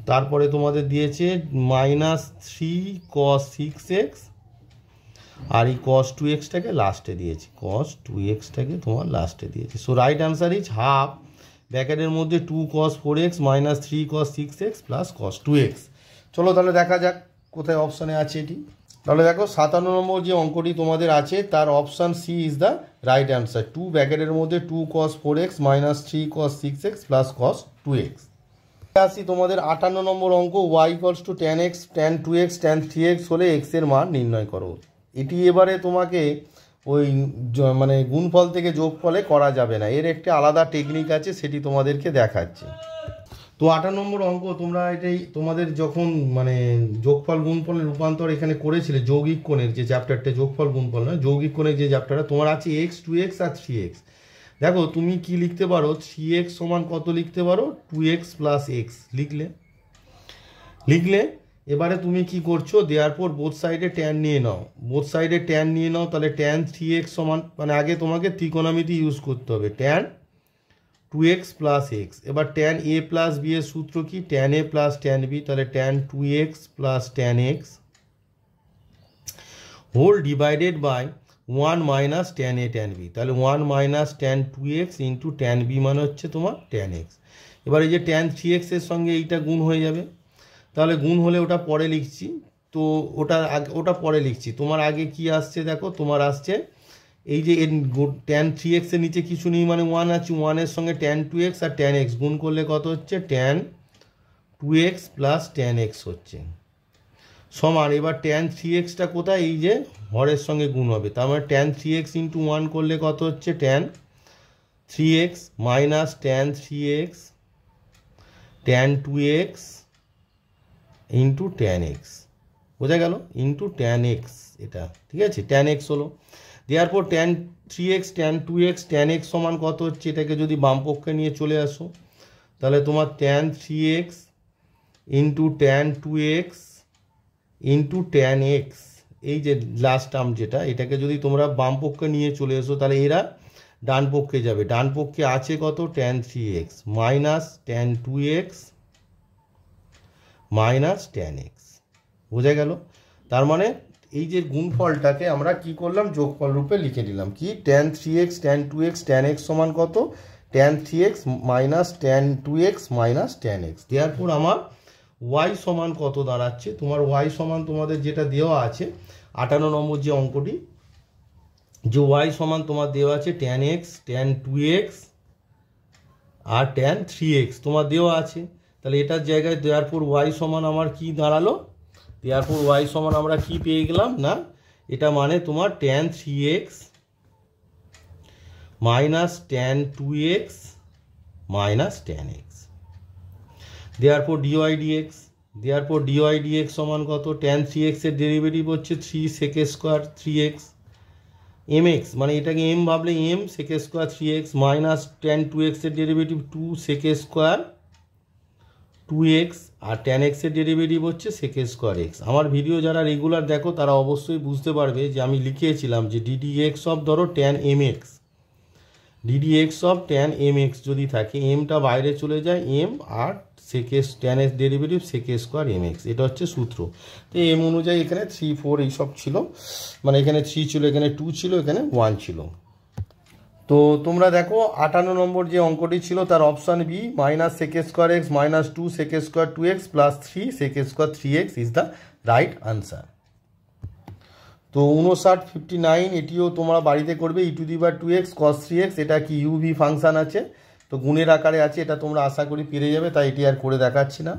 তারপরে তোমাদের দিয়েছে মাইনাস 3 cos 6x, আর এই cos 2xটাকে লাস্টে দিয়েছে, cos 2xটাকে তোমার লাস্টে দিয়েছে। So right answer is half, ব্র্যাকেটের মধ্যে 2 cos 4x minus 3 cos 6x plus cos 2x। চলো তাহলে দেখা যাক কোথায় অপশানে আছে এটি। তাহলে দেখো 57 নম্বর যে অঙ্কটি তোমাদের আছে তার option C is the right answer. 2 ব্র্যাকেটের মধ্যে 2 cos 4x minus 3 cos 6x plus cos 2x। আসি তোমাদের 58 নম্বর অঙ্ক, y equals to tan x tan 2x tan 3x হলে x এর মান নির্ণয় করো। এটি এবারে তোমাকে ওই মানে গুণফল থেকে যোগফলে করা যাবে না, এর একটা আলাদা টেকনিক আছে, সেটি তোমাদেরকে দেখাচ্ছি। তো 58 নম্বর অঙ্ক তোমরা এটাই তোমাদের যখন মানে যোগফল গুণফলের রূপান্তর এখানে করেছিলে যৌগিক কোণের যে চ্যাপ্টারটা, যোগফল গুণফল নয় যৌগিক কোণের যে চ্যাপ্টারটা তোমার আছে x 2x আর 3x। দেখো তুমি কি লিখতে পারো 3x সমান কত লিখতে পারো 2x প্লাস x লিখলে এবারে তুমি কি করছো দেওয়ার পর বোথ সাইডে ট্যান নিয়ে নাও, তাহলে ট্যান 3x সমান মানে আগে তোমাকে ত্রিকোণমিতি ইউজ করতে হবে ট্যান 2x প্লাস এক্স। এবার ট্যান এ প্লাস বি এর সূত্র কি tan A plus tan B, তাহলে tan 2x plus tan x whole divided by 1 minus tan A tan B, তাহলে 1 minus tan 2x into tan B মানে হচ্ছে তোমার ট্যান এক্স। এবার এই যে ট্যান 3x এর সঙ্গে এইটা গুণ হয়ে যাবে, তাহলে গুণ হলে ওটা পরে লিখছি, তো ওটা পরে লিখছি। তোমার আগে কি আসছে দেখো, তোমার আসছে এই যে ট্যান 3x এর নিচে কিছু নেই মানে 1 আছে, 1 এর সঙ্গে ট্যান 2x আর ট্যান এক্স গুণ করলে কত হচ্ছে tan 2x plus tan x হচ্ছে সমান। এবার ট্যান 3xটা কোথায় এই যে হরের সঙ্গে গুণ হবে, তার মানে ট্যান 3x ইন্টু 1 করলে কত হচ্ছে tan 3x minus tan 3x tan 2x into tan x, বোঝা গেল ইন্টু ট্যান এক্স, এটা ঠিক আছে ট্যান এক্স হলো। দেওয়ার পর tan 3x tan 2x tan x সমান কত হচ্ছে, এটাকে যদি বাম পক্ষে নিয়ে চলে আসো তাহলে তোমার tan 3x into tan 2x into tan x, এই যে লাস্ট টার্ম যেটা এটাকে যদি তোমরা বাম পক্ষে নিয়ে চলে এসো তাহলে এরা ডান পক্ষে যাবে। ডান পক্ষে আছে কত tan 3x minus tan 2x minus tan x, বোঝা গেল। তার মানে এই যে গুণফলটাকে আমরা কি করলাম যোগফল রূপে লিখে দিলাম কি tan 3x tan 2x tan x সমান কত tan 3x minus tan 2x minus tan x. দেওয়ার পর আমার y সমান কত দাঁড়াচ্ছে, তোমার y সমান তোমাদের যেটা দেওয়া আছে 58 নম্বর যে অঙ্কটি, যে y সমান তোমার দেওয়া আছে ট্যান x ট্যান 2x আর ট্যান 3x তোমার দেওয়া আছে, তাহলে এটার জায়গায় দেওয়ার পর y সমান আমার কি দাঁড়ালো, দেওয়ার পর y সমান আমরা কি পেয়ে গেলাম না এটা মানে তোমার tan 3x minus tan 2x minus tan x. দেওয়ার পর ডিওয়াই ডিএক্স সমান কত ট্যান 3x এর ডেরিভেটিভ হচ্ছে 3 sec স্কোয়ার 3x mx মানে এটাকে m ভাবলে m sec square 3x minus tan 2x এর ডেরিভেটিভ 2 sec স্কোয়ার 2x আর ট্যান এক্স এর ডেরিভেটিভ হচ্ছে sec স্কোয়ার x। আমার ভিডিও যারা রেগুলার দেখো তারা অবশ্যই বুঝতে পারবে যে আমি লিখিয়েছিলাম যে ddx অফ ধরো tan mx, ddx of tan mx যদি থাকে mটা বাইরে চলে যায় m আর ট্যান এর ডেরিভেটিভ sec স্কোয়ার mx, এটা হচ্ছে সূত্র। তো m অনুযায়ী এখানে 3 4 এইসব ছিল, মানে এখানে 3 ছিল এখানে 2 ছিল এখানে 1 ছিল। তো তোমরা দেখো 58 নম্বর যে অঙ্কটি ছিল তার option B minus sec square x minus 2 sec square 2x plus 3 sec square 3x is the right answer. তো 59 এটিও তোমরা বাড়িতে করবে। e⁻2x cos 3x এটা কি ইউভি ফাংশান আছে, তো গুণের আকারে আছে, এটা তোমরা আশা করি পেরে যাবে, তাই এটি আর করে দেখাচ্ছি না।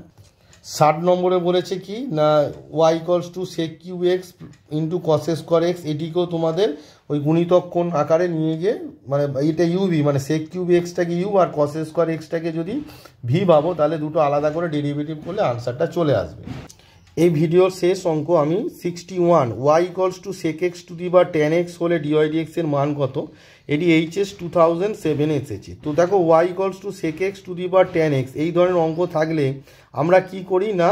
60 নম্বরে বলেছে কি না y = sec cube x into cos square x, এটিকেও তোমাদের ওই গুণিতক কোণ আকারে নিয়ে গিয়ে মানে এটা ইউভি মানে sec cube এক্সটাকে ইউ আর cos স্কোয়ার এক্সটাকে যদি ভি ভাবো তাহলে দুটো আলাদা করে ডেরিভেটিভ করলে আনসারটা চলে আসবে। এই ভিডিওর শেষ অঙ্ক আমি 61 y = sec x tan x হলে dy dx এর মান কত, এটি HS 2007 এসেছে। তো দেখো y = sec x tan x এই ধরনের অঙ্ক থাকলে আমরা কি করি না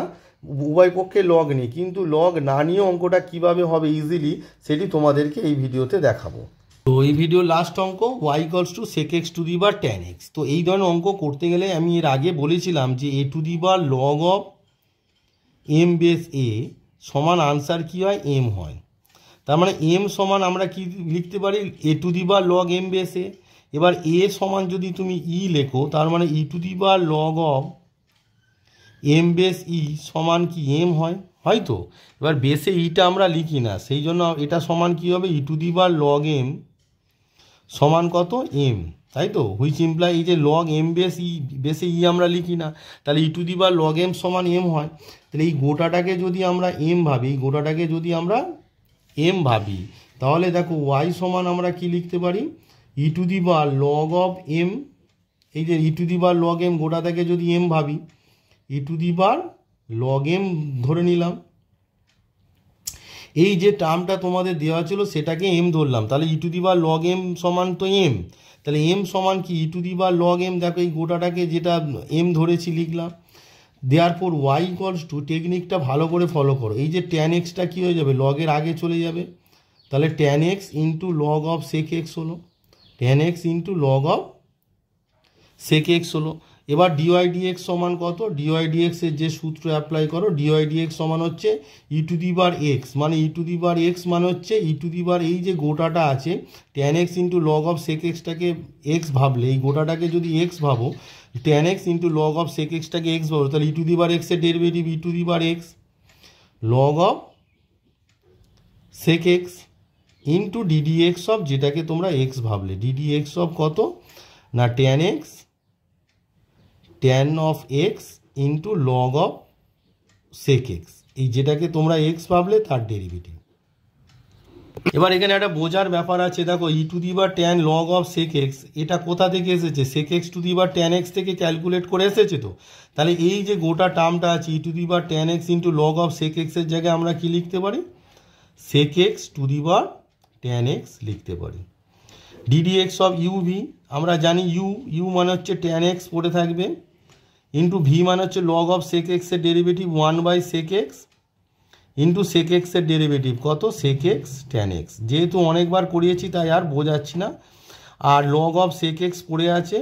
উভয় পক্ষে লগ নিই, কিন্তু লগ না নিয়ে অঙ্কটা কিভাবে হবে ইজিলি সেটি তোমাদেরকে এই ভিডিওতে দেখাবো। তো এই ভিডিও লাস্ট অঙ্ক y = sec x tan x। তো এই ধরনের অঙ্ক করতে গেলে আমি এর আগে বলেছিলাম যে a⁻log of m base a সমান আনসার কি হয় m হয়। তার মানে m সমান আমরা কি লিখতে পারি a⁻log m বেস a। এবার a সমান যদি তুমি e লেখো তার মানে e⁻log of m base e সমান কি m হয়, হয়তো। এবার বেসে ইটা আমরা লিখি না, সেই জন্য এটা সমান কি হবে e⁻log m সমান কত m, তাই তো, হুইচ ইমপ্লাই এই যে লগ m বেস ই বেসে ই আমরা লিখি না, তাহলে e⁻log m সমান m হয়। তাহলে এই গোটাটাকে যদি আমরা m ভাবি, গোটাটাকে যদি আমরা m ভাবি তাহলে দেখো y সমান আমরা কি লিখতে পারি e⁻log of m, এই যে e⁻log m গোটাটাকে যদি m ভাবি e⁻log m ধরে নিলাম, এই যে টার্মটা তোমাদের দেওয়া ছিল সেটাকে m ধরলাম, তাহলে e⁻log m সমান তো m, তাহলে m সমান কি e⁻log m, দেখো এই গোটাটাকে যেটা m ধরেছি লিখলাম। দেয়ারফর y = টেকনিকটা ভালো করে ফলো করো, এই যে tan xটা কি হয়ে যাবে লগের আগে চলে যাবে, তাহলে tan x into log of sec x হলো, tan x into log of sec x হলো। এবার dy dx সমান কত, dy dx এর যে সূত্র অ্যাপ্লাই করো, dy dx সমান হচ্ছে e⁻x মানে e⁻x মানে হচ্ছে এই যে গোটাটা আছে tan x into log of sec xটাকে x ভাবলে, এই গোটাটাকে যদি x ভাবো tan x into log of sec xটাকে x ভাবো, তাহলে e⁻x এর derivative e⁻x log of sec x into ddx of যেটাকে তোমরা x ভাবলে, ddx অফ কত না tan x tan of x into log of sec x, এই যেটাকে তোমরা x ভাবলে তার ডেরিভেটিভ। এবার এখানে একটা বোঝার ব্যাপার আছে, দেখো e⁻tan log of sec x এটা কোথা থেকে এসেছে, sec x tan x থেকে ক্যালকুলেট করে এসেছে। তো তাহলে এই যে গোটা টার্মটা আছে e⁻tan x into log of sec x এর জায়গায় আমরা কি লিখতে পারি sec x tan x লিখতে পারি। ddx অফ uv আমরা জানি u মানে হচ্ছে tan x পড়ে থাকবে ইন্টু ভি মানে হচ্ছে log of sec x এর derivative 1/sec x into sec x এর ডেরিভেটিভ কত sec x tan x, যেহেতু অনেকবার করিয়েছি তাই আর বোঝাচ্ছি না। আর log of sec x পড়ে আছে,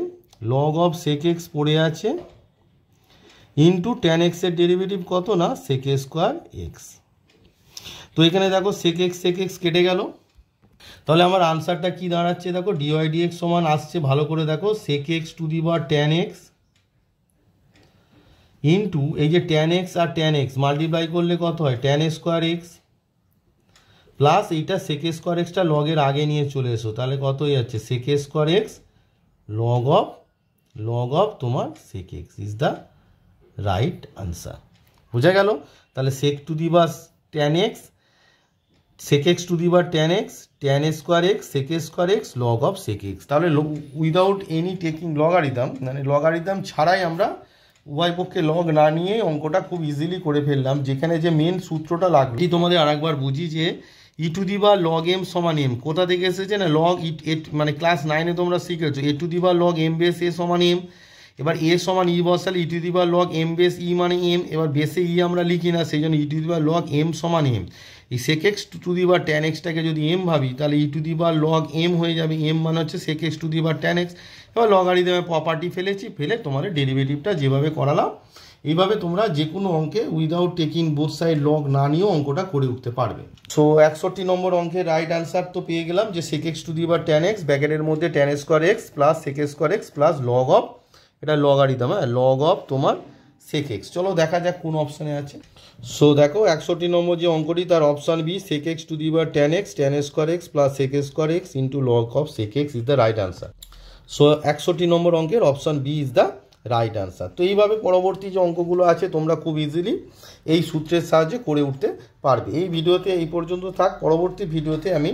log of sec x পড়ে আছে ইন্টু tan x এর ডেরিভেটিভ কত না sec স্কোয়ার x। তো এখানে দেখো sec x কেটে গেল, তাহলে আমার আনসারটা কি দাঁড়াচ্ছে দেখো dy dx সমান আসছে, ভালো করে দেখো sec x tan x into এই যে tan x আর tan x মাল্টিপ্লাই করলে কত হয় tan স্কোয়ার x প্লাস এইটা sec স্কোয়ার xটা লগের আগে নিয়ে চলে এসো, তাহলে কত হয়ে যাচ্ছে sec square x log of তোমার sec x is the right answer. বোঝা গেল? তাহলে sec tan x sec x tan x tan square x sec square x log of sec x, তাহলে উইদাউট এনি টেকিং লগারিদম মানে লগারিদম ছাড়াই আমরা উভয় পক্ষে লগ না নিয়ে অঙ্কটা খুব ইজিলি করে ফেললাম। যেখানে যে মেন সূত্রটা লাগবে তোমাদের আরেকবার বুঝি যে e⁻log m সমান m কোথা থেকে এসেছে না log মানে ক্লাস 9-এ তোমরা শিখেছো a⁻log m বেস a সমান m। এবার a সমান e বসালে e⁻log m বেস e মানে m, এবার বেসে e আমরা লিখি না সেই জন্য e⁻log m সমান m। এই sec x tan xটাকে যদি m ভাবি তাহলে e⁻log m হয়ে যাবে, m মানে হচ্ছে sec x tan x। এবার লগারিদমের প্রপার্টি ফেলে তোমাদের ডেরিভেটিভটা যেভাবে করালাম এইভাবে তোমরা যে কোনো অঙ্কে without taking both side log না নিয়েও অঙ্কটা করে উঠতে পারবে। সো 61 নম্বর অঙ্কের রাইট আনসার তো পেয়ে গেলাম যে sec x to the power tan x ব্র্যাকেটের মধ্যে tan square x plus sec square x plus log of, এটা লগারিদম, হ্যাঁ, লগ অফ তোমার sec x। চলো দেখা যাক কোন অপশানে আছে। সো দেখো 61 নম্বর যে অঙ্কটি তার option B, sec x to the power tan x square x plus sec square x into log of sec x is the right answer. So 61 নম্বর অঙ্কের option B is the right answer. তো এইভাবে পরবর্তী যে অঙ্কগুলো আছে তোমরা খুব ইজিলি এই সূত্রের সাহায্যে করে উঠতে পারবে। এই ভিডিওতে এই পর্যন্ত থাক। পরবর্তী ভিডিওতে আমি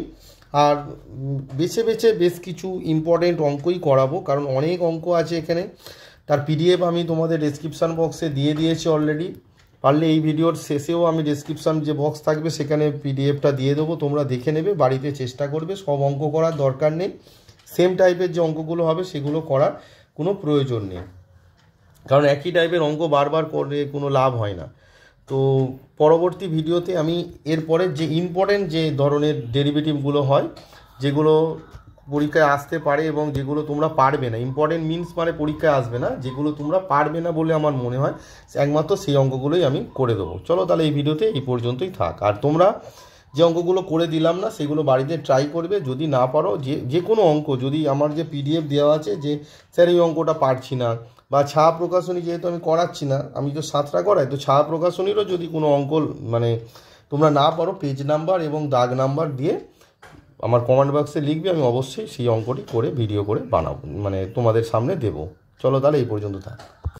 আর বেছে বেছে বেশ কিছু ইম্পর্টেন্ট অঙ্কই করাবো, কারণ অনেক অঙ্ক আছে এখানে। তার পিডিএফ আমি তোমাদের ডেসক্রিপশান বক্সে দিয়ে দিয়েছি অলরেডি। পারলে এই ভিডিওর শেষেও আমি ডেসক্রিপশান যে বক্স থাকবে সেখানে পিডিএফটা দিয়ে দেবো, তোমরা দেখে নেবে, বাড়িতে চেষ্টা করবে। সব অঙ্ক করার দরকার নেই, সেম টাইপের যে অঙ্কগুলো হবে সেগুলো করার কোনো প্রয়োজন নেই, কারণ একই টাইপের অঙ্ক বারবার করে কোনো লাভ হয় না। তো পরবর্তী ভিডিওতে আমি এরপরে যে ইম্পর্টেন্ট যে ধরনের ডেরিভেটিভগুলো হয়, যেগুলো পরীক্ষায় আসতে পারে এবং যেগুলো তোমরা পারবে না, ইম্পর্টেন্ট মিনস মানে পরীক্ষায় আসবে না, যেগুলো তোমরা পারবে না বলে আমার মনে হয়, একমাত্র সেই অঙ্কগুলোই আমি করে দেবো। চলো তাহলে এই ভিডিওতে এই পর্যন্তই থাক। আর তোমরা যে অঙ্কগুলো করে দিলাম না সেগুলো বাড়িতে ট্রাই করবে। যদি না পারো, যে কোনো অঙ্ক যদি আমার যে পিডিএফ দেওয়া আছে যে স্যার এই অঙ্কটা পারছি না, বা ছায়া প্রকাশনী যেহেতু আমি করাচ্ছি না, আমি তো 7টা করাই, তো ছায়া প্রকাশনীরও যদি কোনো অঙ্ক মানে তোমরা না পারো, পেজ নাম্বার এবং দাগ নাম্বার দিয়ে আমার কমেন্ট বক্সে লিখবে, আমি অবশ্যই সেই অঙ্কটি করে ভিডিও করে বানাবো, মানে তোমাদের সামনে দেবো। চলো তাহলে এই পর্যন্ত থাক।